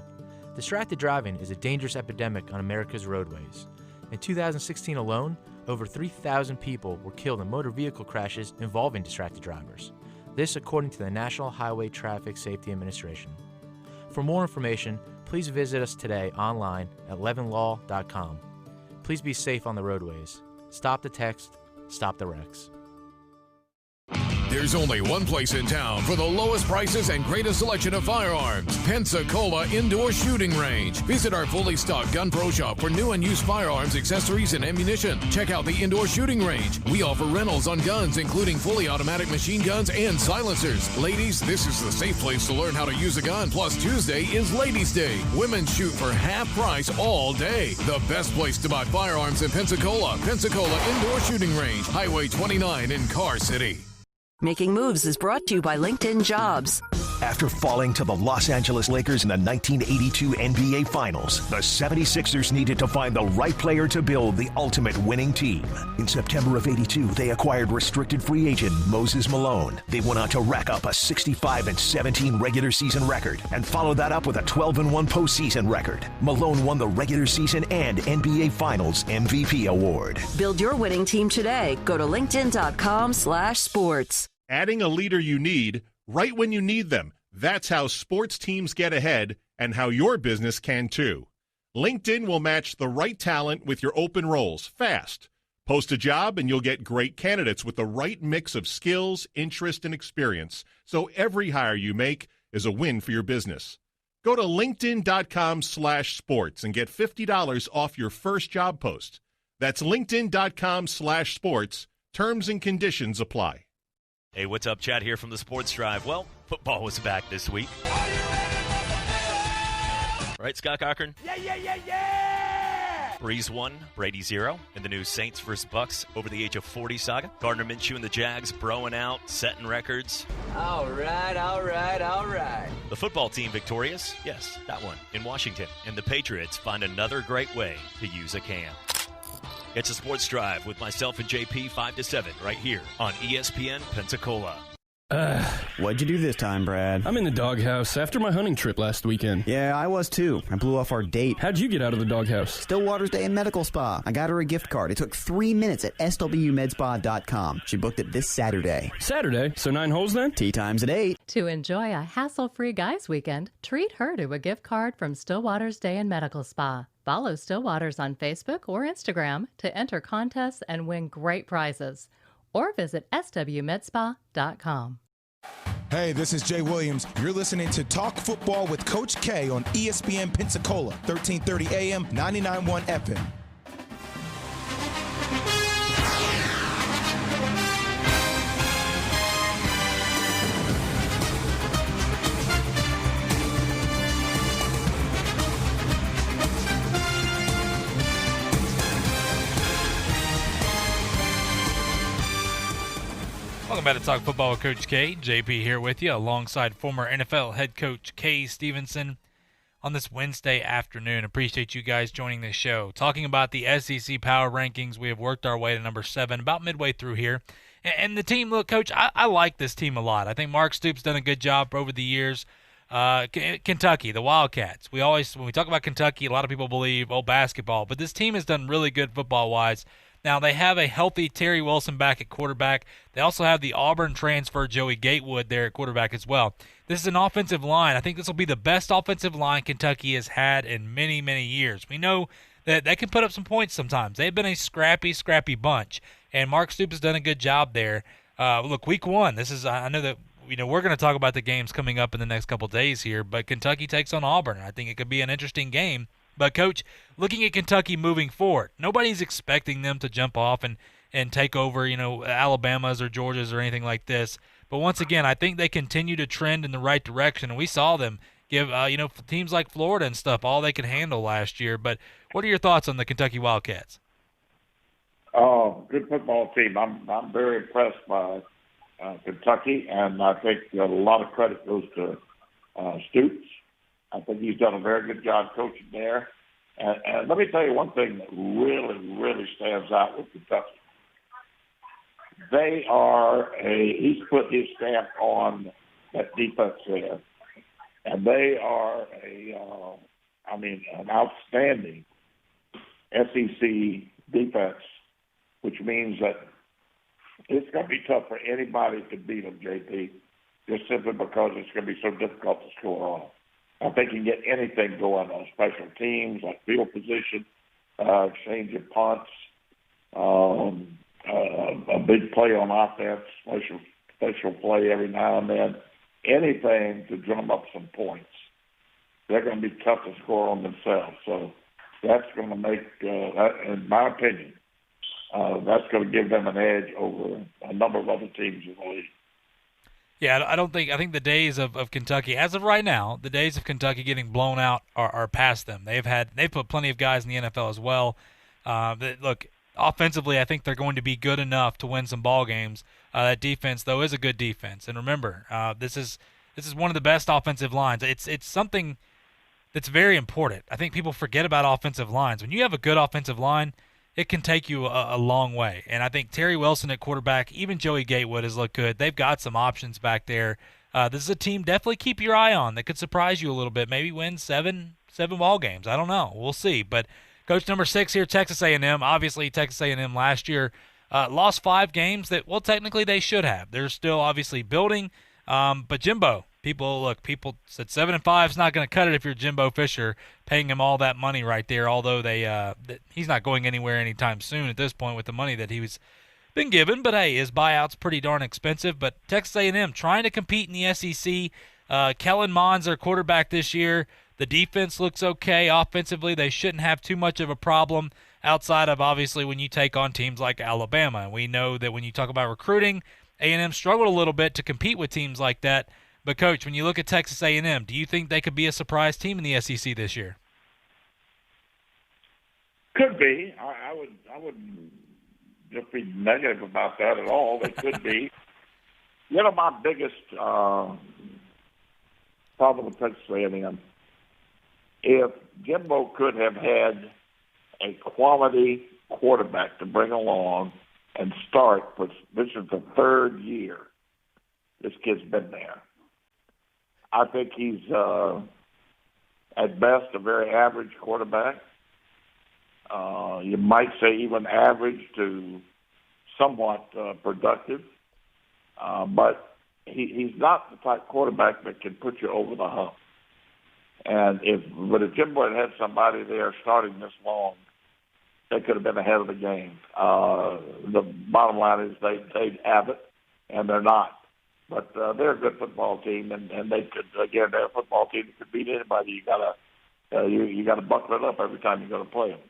S21: Distracted driving is a dangerous epidemic on America's roadways. In 2016 alone, over 3,000 people were killed in motor vehicle crashes involving distracted drivers. This according to the National Highway Traffic Safety Administration. For more information, please visit us today online at levinlaw.com. Please be safe on the roadways. Stop the text, stop the wrecks.
S3: There's only one place in town for the lowest prices and greatest selection of firearms. Pensacola Indoor Shooting Range. Visit our fully stocked Gun Pro shop for new and used firearms, accessories, and ammunition. Check out the Indoor Shooting Range. We offer rentals on guns, including fully automatic machine guns and silencers. Ladies, this is the safe place to learn how to use a gun. Plus, Tuesday is Ladies' Day. Women shoot for half price all day. The best place to buy firearms in Pensacola. Pensacola Indoor Shooting Range, Highway 29 in Car City.
S6: Making Moves is brought to you by LinkedIn Jobs.
S7: After falling to the Los Angeles Lakers in the 1982 NBA Finals, the 76ers needed to find the right player to build the ultimate winning team. In September of '82, they acquired restricted free agent Moses Malone. They went on to rack up a 65-17 regular season record and followed that up with a 12-1 postseason record. Malone won the regular season and NBA Finals MVP award.
S6: Build your winning team today. Go to linkedin.com/sports.
S8: Adding a leader you need right when you need them. That's how sports teams get ahead and how your business can too. LinkedIn will match the right talent with your open roles fast. Post a job and you'll get great candidates with the right mix of skills, interest, and experience. So every hire you make is a win for your business. Go to linkedin.com/sports and get $50 off your first job post. That's linkedin.com/sports. Terms and conditions apply.
S13: Hey, what's up, Chad here from the Sports Drive. Well, football was back this week. Right, Scott Cochran?
S9: Yeah!
S13: Breeze 1, Brady 0 in the new Saints vs. Bucks over the age of 40 saga. Gardner Minshew and the Jags broing out, setting records.
S9: All right.
S13: The football team victorious? Yes, that one in Washington. And the Patriots find another great way to use a cam. It's a Sports Drive with myself and JP 5 to 7 right here on ESPN Pensacola.
S10: What'd you do this time, Brad?
S27: I'm in the doghouse after my hunting trip last weekend.
S10: Yeah, I was too. I blew off our date.
S27: How'd you get out of the doghouse?
S10: Stillwater's Day and Medical Spa. I got her a gift card. It took 3 minutes at swmedspa.com. She booked it this Saturday.
S27: Saturday? So 9 holes then?
S10: Tea time's at 8.
S28: To enjoy a hassle-free guys weekend, treat her to a gift card from Stillwater's Day and Medical Spa. Follow Stillwater's on Facebook or Instagram to enter contests and win great prizes. Or visit swmedspa.com.
S5: Hey, this is Jay Williams. You're listening to Talk Football with Coach K on ESPN Pensacola, 1330 AM, 99.1 FM.
S2: Welcome back to Talk Football with Coach K. JP here with you alongside former NFL head coach Kay Stevenson on this Wednesday afternoon. Appreciate you guys joining the show. Talking about the SEC Power Rankings, we have worked our way to number 7, about midway through here. And the team, look, Coach, I like this team a lot. I think Mark Stoops done a good job over the years. Kentucky, the Wildcats. When we talk about Kentucky, a lot of people believe, basketball. But this team has done really good football-wise. Now, they have a healthy Terry Wilson back at quarterback. They also have the Auburn transfer Joey Gatewood there at quarterback as well. This is an offensive line. I think this will be the best offensive line Kentucky has had in many, many years. We know that they can put up some points sometimes. They've been a scrappy bunch, and Mark Stoops has done a good job there. Look, week 1, I know that we're going to talk about the games coming up in the next couple days here, but Kentucky takes on Auburn. I think it could be an interesting game. But, Coach, looking at Kentucky moving forward, nobody's expecting them to jump off and take over, Alabama's or Georgia's or anything like this. But once again, I think they continue to trend in the right direction. And we saw them give, teams like Florida and stuff all they could handle last year. But what are your thoughts on the Kentucky Wildcats?
S20: Oh, good football team. I'm very impressed by Kentucky, and I think a lot of credit goes to Stoops. I think he's done a very good job coaching there. And let me tell you one thing that really, really stands out with Kentucky. He's put his stamp on that defense there. And they are an outstanding SEC defense, which means that it's going to be tough for anybody to beat them, JP, just simply because it's going to be so difficult to score on them. I think you can get anything going on special teams, like field position, exchange of punts, a big play on offense, special special play every now and then, anything to drum up some points. They're going to be tough to score on themselves. So that's going to make, in my opinion, that's going to give them an edge over a number of other teams in the league.
S2: Yeah, I think the days of Kentucky, as of right now, the days of Kentucky getting blown out are past them. They've put plenty of guys in the NFL as well. Look, offensively, I think they're going to be good enough to win some ball games. That defense, though, is a good defense. And remember, this is one of the best offensive lines. It's something that's very important. I think people forget about offensive lines. When you have a good offensive line, it can take you a long way. And I think Terry Wilson at quarterback, even Joey Gatewood has looked good. They've got some options back there. This is a team definitely keep your eye on that could surprise you a little bit, maybe win seven ball games. I don't know. We'll see. But coach number 6 here, Texas A&M. Obviously, Texas A&M last year lost 5 games that, well, technically they should have. They're still obviously building. But Jimbo, people said 7-5 is not going to cut it if you're Jimbo Fisher, paying him all that money right there. Although he's not going anywhere anytime soon at this point with the money that he was been given. But hey, his buyout's pretty darn expensive. But Texas A&M trying to compete in the SEC. Kellen Mond's their quarterback this year. The defense looks okay. Offensively, they shouldn't have too much of a problem outside of obviously when you take on teams like Alabama. And we know that when you talk about recruiting, A&M struggled a little bit to compete with teams like that. But, Coach, when you look at Texas A&M, do you think they could be a surprise team in the SEC this year?
S20: Could be. I wouldn't just be negative about that at all. They could be. You know, my biggest problem with Texas A&M, if Jimbo could have had a quality quarterback to bring along and start, this is the 3rd year this kid's been there. I think he's, at best, a very average quarterback. You might say even average to somewhat productive. But he's not the type of quarterback that can put you over the hump. And if Jimbo had somebody there starting this long, they could have been ahead of the game. The bottom line is they have it, and they're not. But they're a good football team, and they could, again, they're a football team that could beat anybody. You gotta buckle it up every time you're going to play them.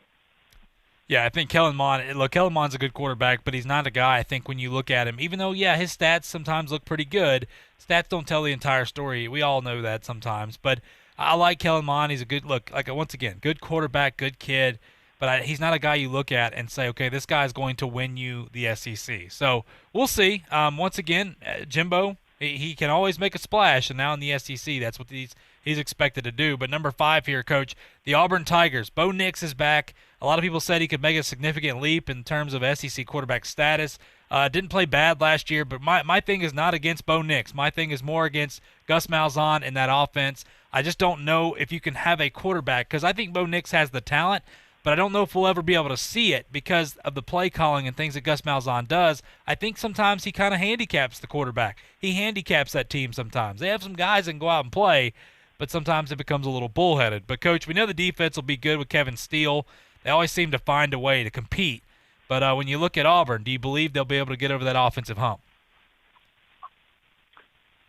S2: Yeah, I think Kellen Mond's a good quarterback, but he's not a guy, I think, when you look at him, even though, yeah, his stats sometimes look pretty good, stats don't tell the entire story. We all know that sometimes. But I like Kellen Mond. He's a good once again, good quarterback, good kid. But he's not a guy you look at and say, okay, this guy's going to win you the SEC. So we'll see. Once again, Jimbo, he can always make a splash, and now in the SEC, that's what he's expected to do. But number 5 here, Coach, the Auburn Tigers. Bo Nix is back. A lot of people said he could make a significant leap in terms of SEC quarterback status. Didn't play bad last year, but my thing is not against Bo Nix. My thing is more against Gus Malzahn and that offense. I just don't know if you can have a quarterback, because I think Bo Nix has the talent, but I don't know if we'll ever be able to see it because of the play calling and things that Gus Malzahn does. I think sometimes he kind of handicaps the quarterback. He handicaps that team sometimes. They have some guys that can go out and play, but sometimes it becomes a little bullheaded. But, Coach, we know the defense will be good with Kevin Steele. They always seem to find a way to compete. But when you look at Auburn, do you believe they'll be able to get over that offensive hump?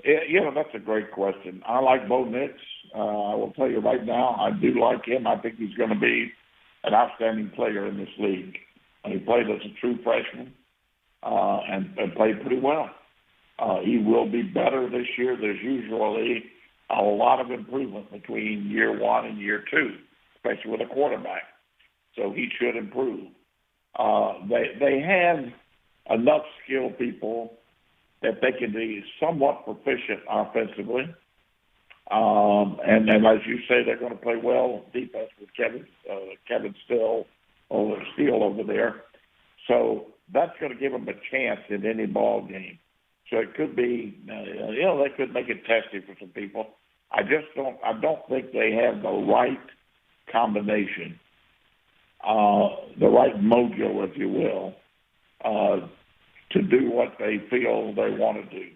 S20: Yeah, that's a great question. I like Bo Nix. I will tell you right now, I do like him. I think he's going to be an outstanding player in this league. He played as a true freshman and played pretty well. He will be better this year. There's usually a lot of improvement between year 1 and year 2, especially with a quarterback. So he should improve. They have enough skilled people that they can be somewhat proficient offensively. And as you say, they're going to play well defense with Kevin Steele over there. So that's going to give them a chance in any ball game. So it could be, they could make it testy for some people. I don't think they have the right combination, the right mojo, if you will, to do what they feel they want to do.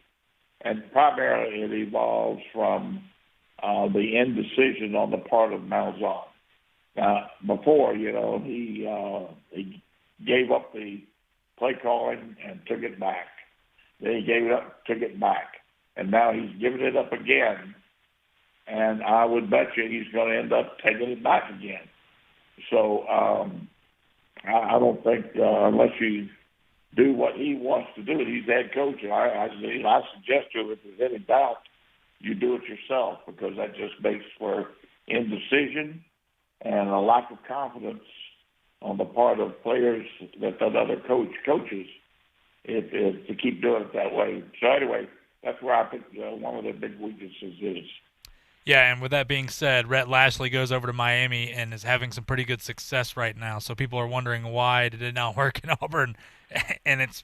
S20: And primarily it evolves from the indecision on the part of Malzahn. Before, he gave up the play calling and took it back. Then he gave it up, took it back. And now he's giving it up again. And I would bet you he's going to end up taking it back again. So I don't think unless you do what he wants to do, he's head coach. I suggest to him if there's any doubt, you do it yourself, because that just makes for indecision and a lack of confidence on the part of players that other coaches if to keep doing it that way. So anyway, that's where I think one of the big weaknesses is.
S2: Yeah, and with that being said, Rhett Lashley goes over to Miami and is having some pretty good success right now. So people are wondering why did it not work in Auburn, and it's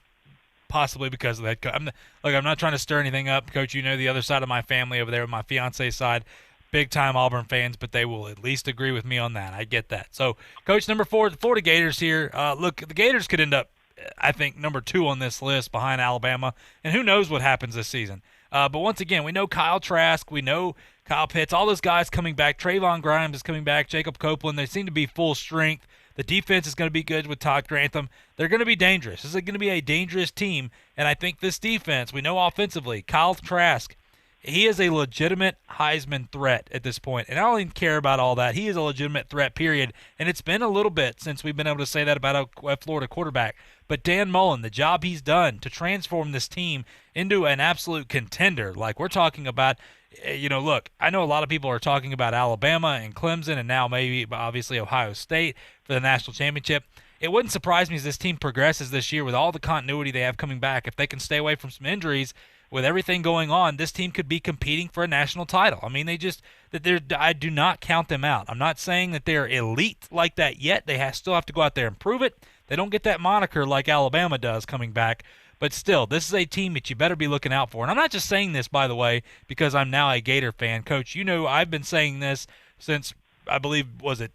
S2: possibly because of that. I'm not trying to stir anything up, Coach. You know the other side of my family over there, my fiance's side, big-time Auburn fans, but they will at least agree with me on that. I get that. So, Coach, number 4, the Florida Gators here. Look, the Gators could end up, I think, number 2 on this list behind Alabama, and who knows what happens this season. But once again, we know Kyle Trask, we know Kyle Pitts, all those guys coming back. Trayvon Grimes is coming back, Jacob Copeland. They seem to be full strength. The defense is going to be good with Todd Grantham. They're going to be dangerous. This is going to be a dangerous team, and I think this defense, we know offensively, Kyle Trask, he is a legitimate Heisman threat at this point, and I don't even care about all that. He is a legitimate threat, period, and it's been a little bit since we've been able to say that about a Florida quarterback. But Dan Mullen, the job he's done to transform this team into an absolute contender, like we're talking about, look, I know a lot of people are talking about Alabama and Clemson and now maybe obviously Ohio State for the national championship. It wouldn't surprise me as this team progresses this year with all the continuity they have coming back. If they can stay away from some injuries, with everything going on, this team could be competing for a national title. I mean, I do not count them out. I'm not saying that they're elite like that yet. They still have to go out there and prove it. They don't get that moniker like Alabama does coming back. But still, this is a team that you better be looking out for. And I'm not just saying this, by the way, because I'm now a Gator fan. Coach, you know I've been saying this since, I believe, was it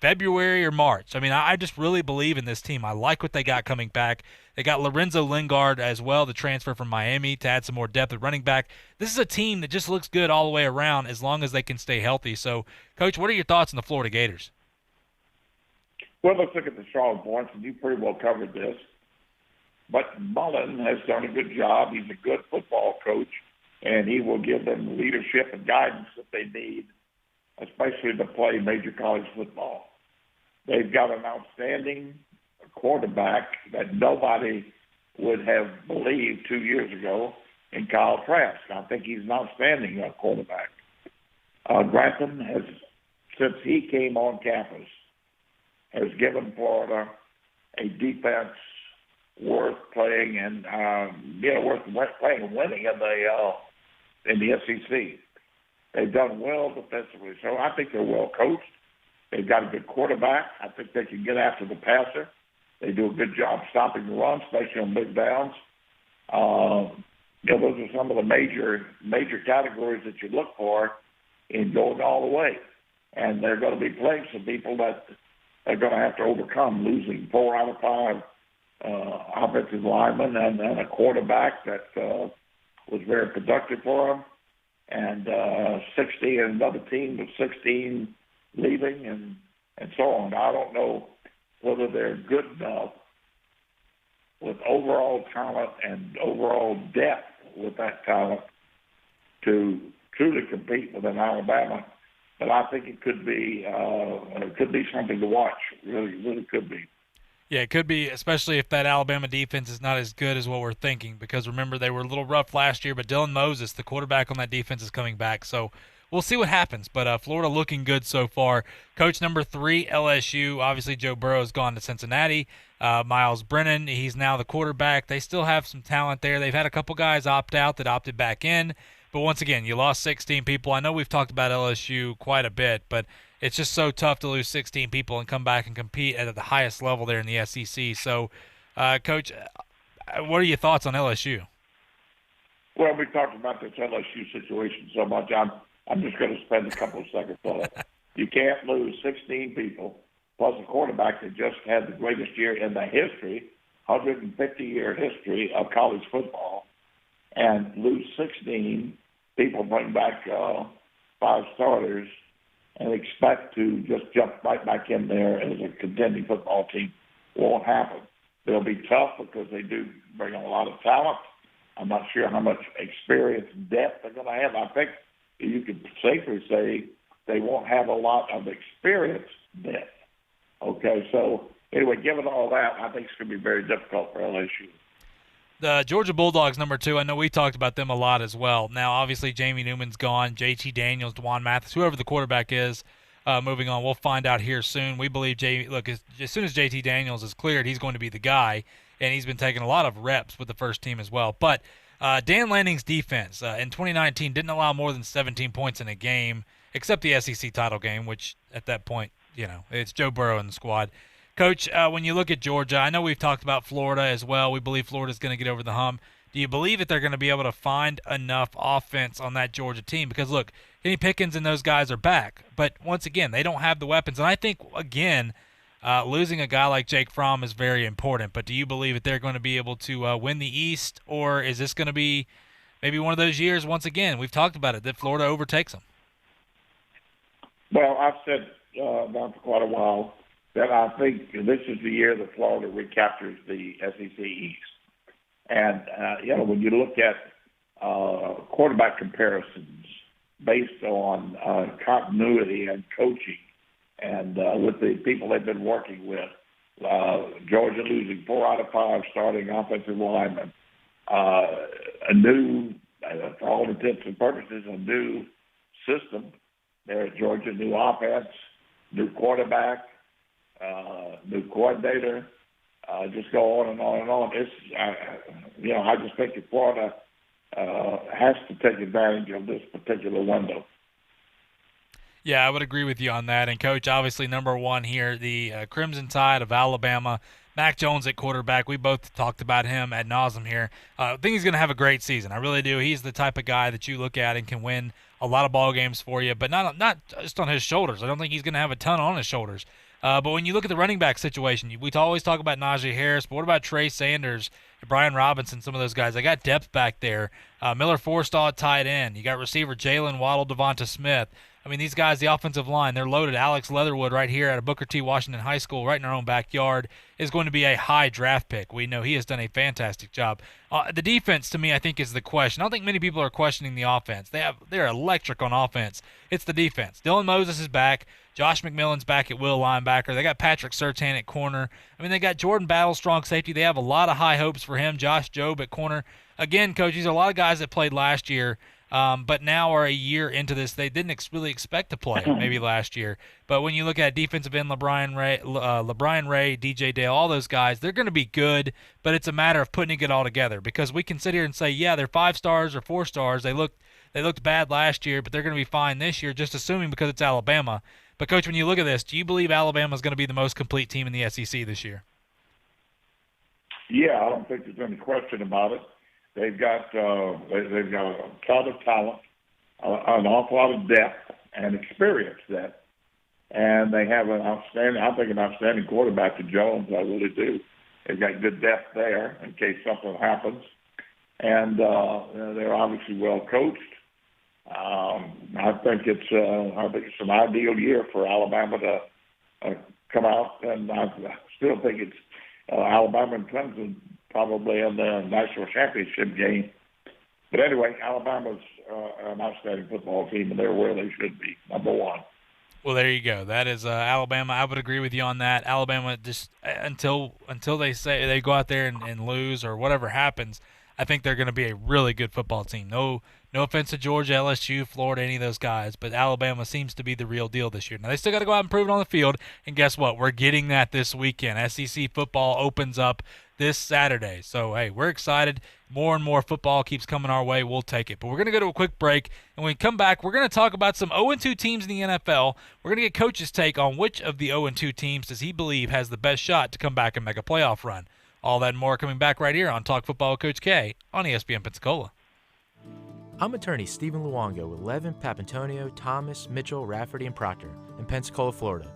S2: February or March? I mean, I just really believe in this team. I like what they got coming back. They got Lorenzo Lingard as well, the transfer from Miami, to add some more depth at running back. This is a team that just looks good all the way around as long as they can stay healthy. So, Coach, what are your thoughts on the Florida Gators?
S20: Well, let's look at the strong points, and you pretty well covered this. But Mullen has done a good job. He's a good football coach, and he will give them leadership and guidance that they need, especially to play major college football. They've got an outstanding quarterback that nobody would have believed 2 years ago in Kyle Trask. I think he's an outstanding quarterback. Grantham has, since he came on campus, has given Florida a defense worth playing and worth playing and winning in the SEC. They've done well defensively, so I think they're well coached. They've got a good quarterback. I think they can get after the passer. They do a good job stopping the run, especially on big downs. Those are some of the major categories that you look for in going all the way. And they're going to be playing some people that are going to have to overcome, losing 4 out of 5 offensive linemen and a quarterback that was very productive for them. And 60 and another team with 16 leaving and so on. I don't know whether they're good enough with overall talent and overall depth with that talent to truly compete with an Alabama. But I think it could be something to watch. Really could be.
S2: Yeah, it could be, especially if that Alabama defense is not as good as what we're thinking. Because remember, they were a little rough last year, but Dylan Moses, the quarterback on that defense, is coming back. So we'll see what happens. But Florida looking good so far. Coach number 3, LSU. Obviously, Joe Burrow has gone to Cincinnati. Miles Brennan, he's now the quarterback. They still have some talent there. They've had a couple guys opt out that opted back in. But once again, you lost 16 people. I know we've talked about LSU quite a bit, but it's just so tough to lose 16 people and come back and compete at the highest level there in the SEC. So, Coach, what are your thoughts on LSU?
S20: Well, we talked about this LSU situation so much. I'm just going to spend a couple of seconds on it. You can't lose 16 people plus a quarterback that just had the greatest year in the history, 150-year history of college football, and lose 16 people, bring back 5 starters, and expect to just jump right back in there as a contending football team. Won't happen. They'll be tough because they do bring a lot of talent, I'm not sure how much experience and depth they're going to have. I think you could safely say they won't have a lot of experience depth. Okay, so anyway, given all that, I think it's going to be very difficult for LSU.
S2: The Georgia Bulldogs, number 2, I know we talked about them a lot as well. Now, obviously, Jamie Newman's gone, JT Daniels, DeJuan Mathis, whoever the quarterback is, moving on. We'll find out here soon. We believe, as soon as JT Daniels is cleared, he's going to be the guy, and he's been taking a lot of reps with the first team as well. But Dan Lanning's defense in 2019 didn't allow more than 17 points in a game, except the SEC title game, which at that point, it's Joe Burrow in the squad. Coach, when you look at Georgia, I know we've talked about Florida as well. We believe Florida's going to get over the hump. Do you believe that they're going to be able to find enough offense on that Georgia team? Because, look, Kenny Pickens and those guys are back. But, once again, they don't have the weapons. And I think, again, losing a guy like Jake Fromm is very important. But do you believe that they're going to be able to win the East? Or is this going to be maybe one of those years, once again, we've talked about it, that Florida overtakes them?
S20: Well, I've said now for quite a while that I think this is the year that Florida recaptures the SEC East. And, when you look at quarterback comparisons based on continuity and coaching and with the people they've been working with, Georgia losing 4 out of 5 starting offensive linemen, a new, for all intents and purposes, a new system there at Georgia, new offense, new quarterback, new coordinator, just go on and on and on. It's, I just think that Florida has to take advantage of this particular window.
S2: Yeah, I would agree with you on that. And, Coach, obviously number 1 here, the Crimson Tide of Alabama, Mac Jones at quarterback. We both talked about him ad nauseum here. I think he's going to have a great season. I really do. He's the type of guy that you look at and can win a lot of ball games for you, but not just on his shoulders. I don't think he's going to have a ton on his shoulders. But when you look at the running back situation, we always talk about Najee Harris, but what about Trey Sanders, Brian Robinson, some of those guys? They got depth back there. Miller Forstall at tight end. You got receiver Jalen Waddle, Devonta Smith. I mean, these guys, the offensive line, they're loaded. Alex Leatherwood right here out of Booker T. Washington High School, right in our own backyard, is going to be a high draft pick. We know he has done a fantastic job. The defense, to me, I think, is the question. I don't think many people are questioning the offense. They're electric on offense. It's the defense. Dylan Moses is back. Josh McMillan's back at will linebacker. They got Patrick Surtain at corner. I mean, they got Jordan Battle, strong safety. They have a lot of high hopes for him. Josh Jobe at corner. Again, Coach, these are a lot of guys that played last year, but now are a year into this. They didn't really expect to play maybe last year. But when you look at defensive end, LeBron Ray, DJ Dale, all those guys, they're going to be good, but it's a matter of putting it all together, because we can sit here and say, yeah, they're 5 stars or 4 stars. They looked bad last year, but they're going to be fine this year, just assuming because it's Alabama. But, Coach, when you look at this, do you believe Alabama is going to be the most complete team in the SEC this year?
S20: Yeah, I don't think there's any question about it. They've got a ton of talent, an awful lot of depth and experience there. And they have an outstanding quarterback to Jones. I really do. They've got good depth there in case something happens. And they're obviously well coached. I think it's an ideal year for Alabama to come out, and I still think it's Alabama and Clemson probably in the national championship game. But anyway, Alabama's an outstanding football team, and they're where they should be, number 1.
S2: Well, there you go. That is Alabama. I would agree with you on that. Alabama, just until they say they go out there and lose or whatever happens, I think they're going to be a really good football team. No offense to Georgia, LSU, Florida, any of those guys, but Alabama seems to be the real deal this year. Now, they still got to go out and prove it on the field, and guess what? We're getting that this weekend. SEC football opens up this Saturday. So, hey, we're excited. More and more football keeps coming our way. We'll take it. But we're going to go to a quick break, and when we come back, we're going to talk about some 0-2 teams in the NFL. We're going to get Coach's take on which of the 0-2 teams does he believe has the best shot to come back and make a playoff run. All that and more coming back right here on Talk Football with Coach K on ESPN Pensacola.
S21: I'm attorney Stephen Luongo with Levin, Papantonio, Thomas, Mitchell, Rafferty, and Proctor in Pensacola, Florida.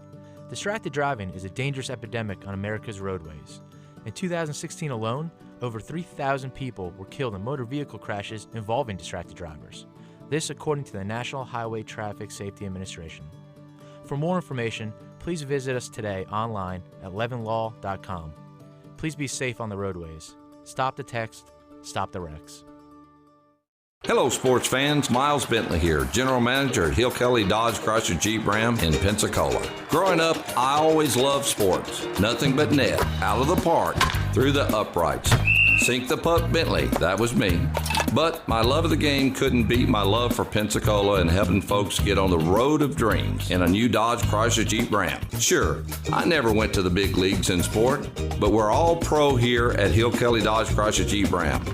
S21: Distracted driving is a dangerous epidemic on America's roadways. In 2016 alone, over 3,000 people were killed in motor vehicle crashes involving distracted drivers. This according to the National Highway Traffic Safety Administration. For more information, please visit us today online at levinlaw.com. Please be safe on the roadways. Stop the text, Stop the wrecks.
S22: Hello, sports fans. Miles Bentley here, General Manager at Hill Kelly Dodge Chrysler Jeep Ram in Pensacola. Growing up, I always loved sports. Nothing but net, out of the park, through the uprights. Sink the puck Bentley, that was me. But my love of the game couldn't beat my love for Pensacola and helping folks get on the road of dreams in a new Dodge Chrysler Jeep Ram. Sure, I never went to the big leagues in sport, but we're all pro here at Hill Kelly Dodge Chrysler Jeep Ram.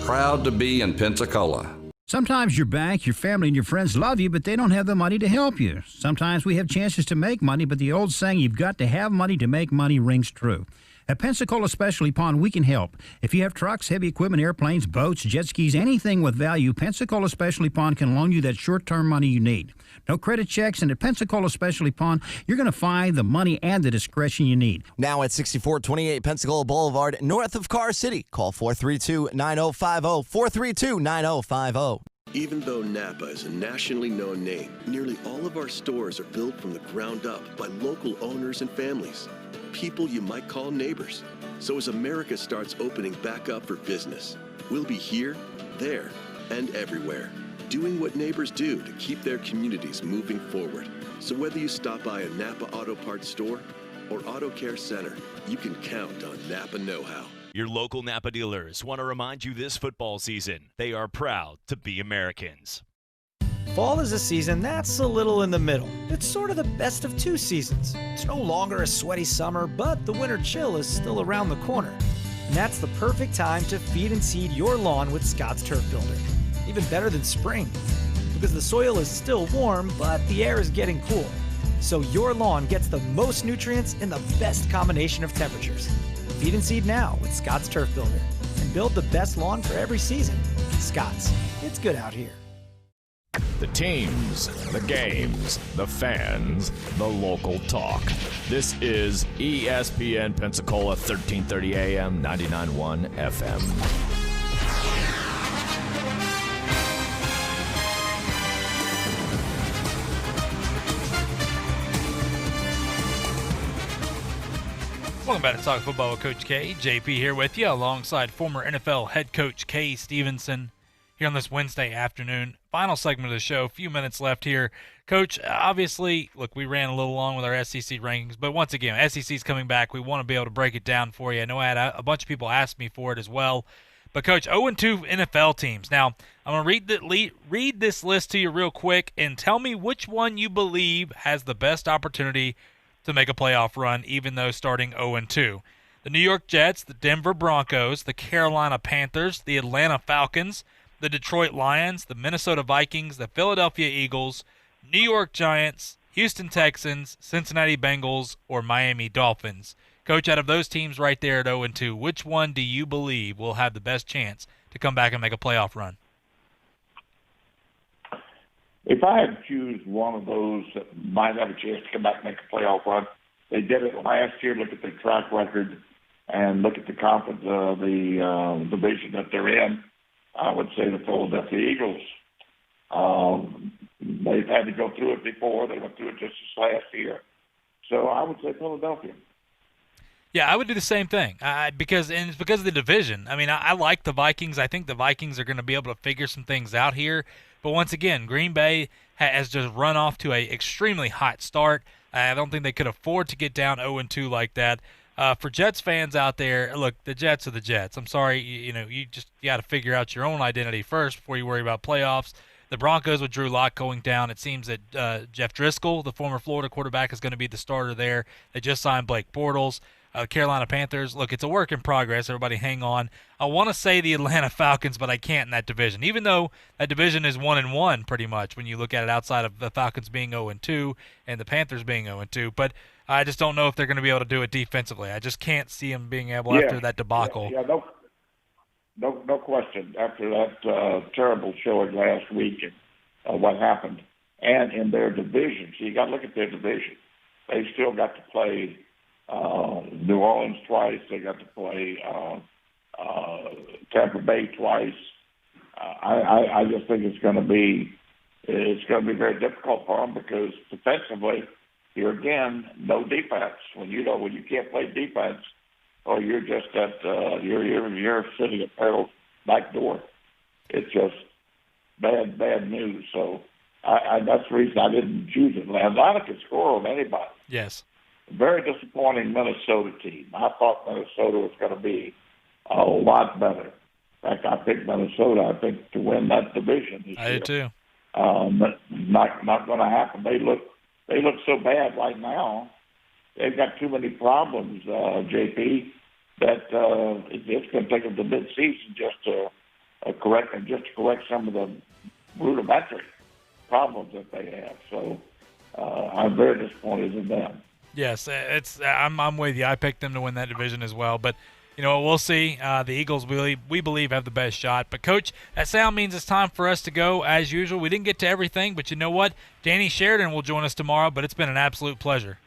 S22: Proud to be in Pensacola.
S23: Sometimes your bank, your family, and your friends love you, but they don't have the money to help you. Sometimes we have chances to make money, but the old saying, you've got to have money to make money, rings true. At Pensacola Specialty Pond, we can help. If you have trucks, heavy equipment, airplanes, boats, jet skis, anything with value, Pensacola Specialty Pond can loan you that short-term money you need. No credit checks, and at Pensacola Specialty Pond, you're going to find the money and the discretion you need.
S24: Now at 6428 Pensacola Boulevard, north of Car City. Call 432-9050, 432-9050.
S11: Even though Napa is a nationally known name, nearly all of our stores are built from the ground up by local owners and families, people you might call neighbors. So as America starts opening back up for business, we'll be here, there, and everywhere, doing what neighbors do to keep their communities moving forward. So whether you stop by a Napa Auto Parts store or Auto Care Center, you can count on Napa know-how.
S13: Your local Napa dealers want to remind you this football season, they are proud to be Americans.
S12: Fall is a season that's a little in the middle. It's sort of the best of two seasons. It's no longer a sweaty summer, but the winter chill is still around the corner. And that's the perfect time to feed and seed your lawn with Scott's Turf Builder. Even better than spring, because the soil is still warm, but the air is getting cool. So your lawn gets the most nutrients in the best combination of temperatures. Feed and seed now with Scott's Turf Builder and build the best lawn for every season. Scott's, it's good out here.
S14: The teams, the games, the fans, the local talk. This is ESPN Pensacola 1330 AM, 99.1 FM.
S2: Welcome back to Talk Football with Coach K. JP here with you alongside former NFL head coach Kay Stevenson here on this Wednesday afternoon. Final segment of the show, a few minutes left here. Coach, obviously, look, we ran a little long with our SEC rankings, but once again, SEC's coming back. We want to be able to break it down for you. I know I had a bunch of people ask me for it as well. But, Coach, 0-2 NFL teams. Now, I'm going to read this list to you real quick and tell me which one you believe has the best opportunity to make a playoff run, even though starting 0-2. The New York Jets, the Denver Broncos, the Carolina Panthers, the Atlanta Falcons, the Detroit Lions, the Minnesota Vikings, the Philadelphia Eagles, New York Giants, Houston Texans, Cincinnati Bengals, or Miami Dolphins. Coach, out of those teams right there at 0-2, which one do you believe will have the best chance to come back and make a playoff run?
S20: If I had to choose one of those that might have a chance to come back and make a playoff run, they did it last year. Look at their track record and look at the conference, the division that they're in. I would say the Philadelphia Eagles. They've had to go through it before. They went through it just this last year. So I would say Philadelphia.
S2: Yeah, I would do the same thing because it's because of the division. I mean, I like the Vikings. I think the Vikings are going to be able to figure some things out here. But once again, Green Bay has just run off to a extremely hot start. I don't think they could afford to get down 0-2 like that. For Jets fans out there, look, the Jets are the Jets. I'm sorry, you got to figure out your own identity first before you worry about playoffs. The Broncos with Drew Lock going down, it seems that Jeff Driscoll, the former Florida quarterback, is going to be the starter there. They just signed Blake Bortles. Carolina Panthers, look, it's a work in progress. Everybody hang on. I want to say the Atlanta Falcons, but I can't in that division, even though that division is 1-1 pretty much when you look at it outside of the Falcons being 0-2 and the Panthers being 0-2. But I just don't know if they're going to be able to do it defensively. I just can't see them being able after that debacle.
S20: Yeah, no question. After that terrible showing last week and what happened, and in their division, so you got to look at their division. They still got to play New Orleans twice. They got to play Tampa Bay twice. I just think it's going to be very difficult for them because defensively, here again, no defense. When you can't play defense, or you're just at you're sitting at back door. It's just bad news. So that's the reason I didn't choose it. Atlanta could score on anybody.
S2: Yes.
S20: Very disappointing Minnesota team. I thought Minnesota was going to be a lot better. In fact, I picked Minnesota, I think, to win that division this year.
S2: I did too.
S20: But not going to happen. They look so bad right now. They've got too many problems, JP, that it's going to take them to mid-season just to correct some of the rudimentary problems that they have. So I'm very disappointed in them.
S2: Yes, I'm with you. I picked them to win that division as well. But, we'll see. The Eagles, we believe, have the best shot. But, Coach, that sound means it's time for us to go as usual. We didn't get to everything, but you know what? Danny Sheridan will join us tomorrow, but it's been an absolute pleasure.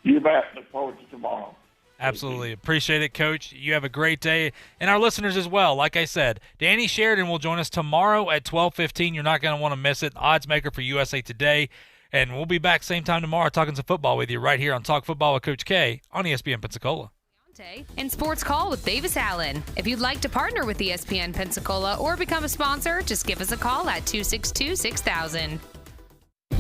S20: You bet. Look forward to tomorrow.
S2: Absolutely. Appreciate it, Coach. You have a great day. And our listeners as well. Like I said, Danny Sheridan will join us tomorrow at 12:15. You're not going to want to miss it. Odds maker for USA Today. And we'll be back same time tomorrow talking some football with you right here on Talk Football with Coach K on ESPN Pensacola.
S1: And Sports Call with Davis Allen. If you'd like to partner with ESPN Pensacola or become a sponsor, just give us a call at 262-6000.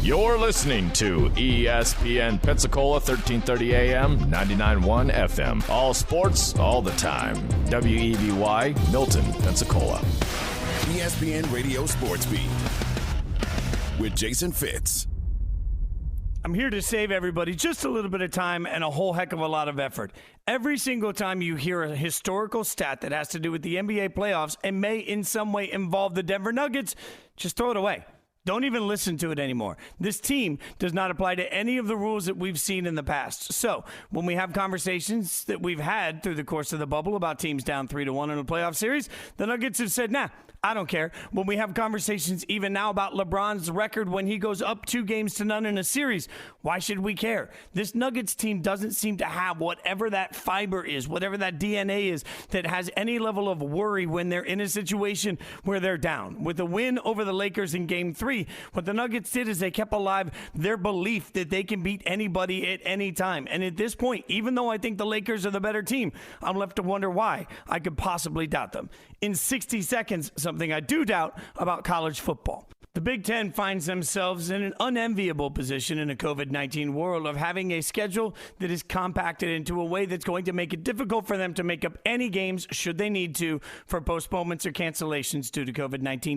S14: You're listening to ESPN Pensacola, 1330 AM, 99.1 FM. All sports, all the time. WEBY, Milton, Pensacola.
S15: ESPN Radio Sports Beat with Jason Fitz.
S16: I'm here to save everybody just a little bit of time and a whole heck of a lot of effort. Every single time you hear a historical stat that has to do with the NBA playoffs and may in some way involve the Denver Nuggets, just throw it away. Don't even listen to it anymore. This team does not apply to any of the rules that we've seen in the past. So when we have conversations that we've had through the course of the bubble about teams down 3-1 in a playoff series, the Nuggets have said, nah, I don't care. When we have conversations even now about LeBron's record when he goes up 2-0 in a series, why should we care? This Nuggets team doesn't seem to have whatever that fiber is, whatever that DNA is that has any level of worry when they're in a situation where they're down. With a win over the Lakers in Game 3, what the Nuggets did is they kept alive their belief that they can beat anybody at any time. And at this point, even though I think the Lakers are the better team, I'm left to wonder why I could possibly doubt them. In 60 seconds, something I do doubt about college football. The Big Ten finds themselves in an unenviable position in a COVID-19 world of having a schedule that is compacted into a way that's going to make it difficult for them to make up any games should they need to for postponements or cancellations due to COVID-19.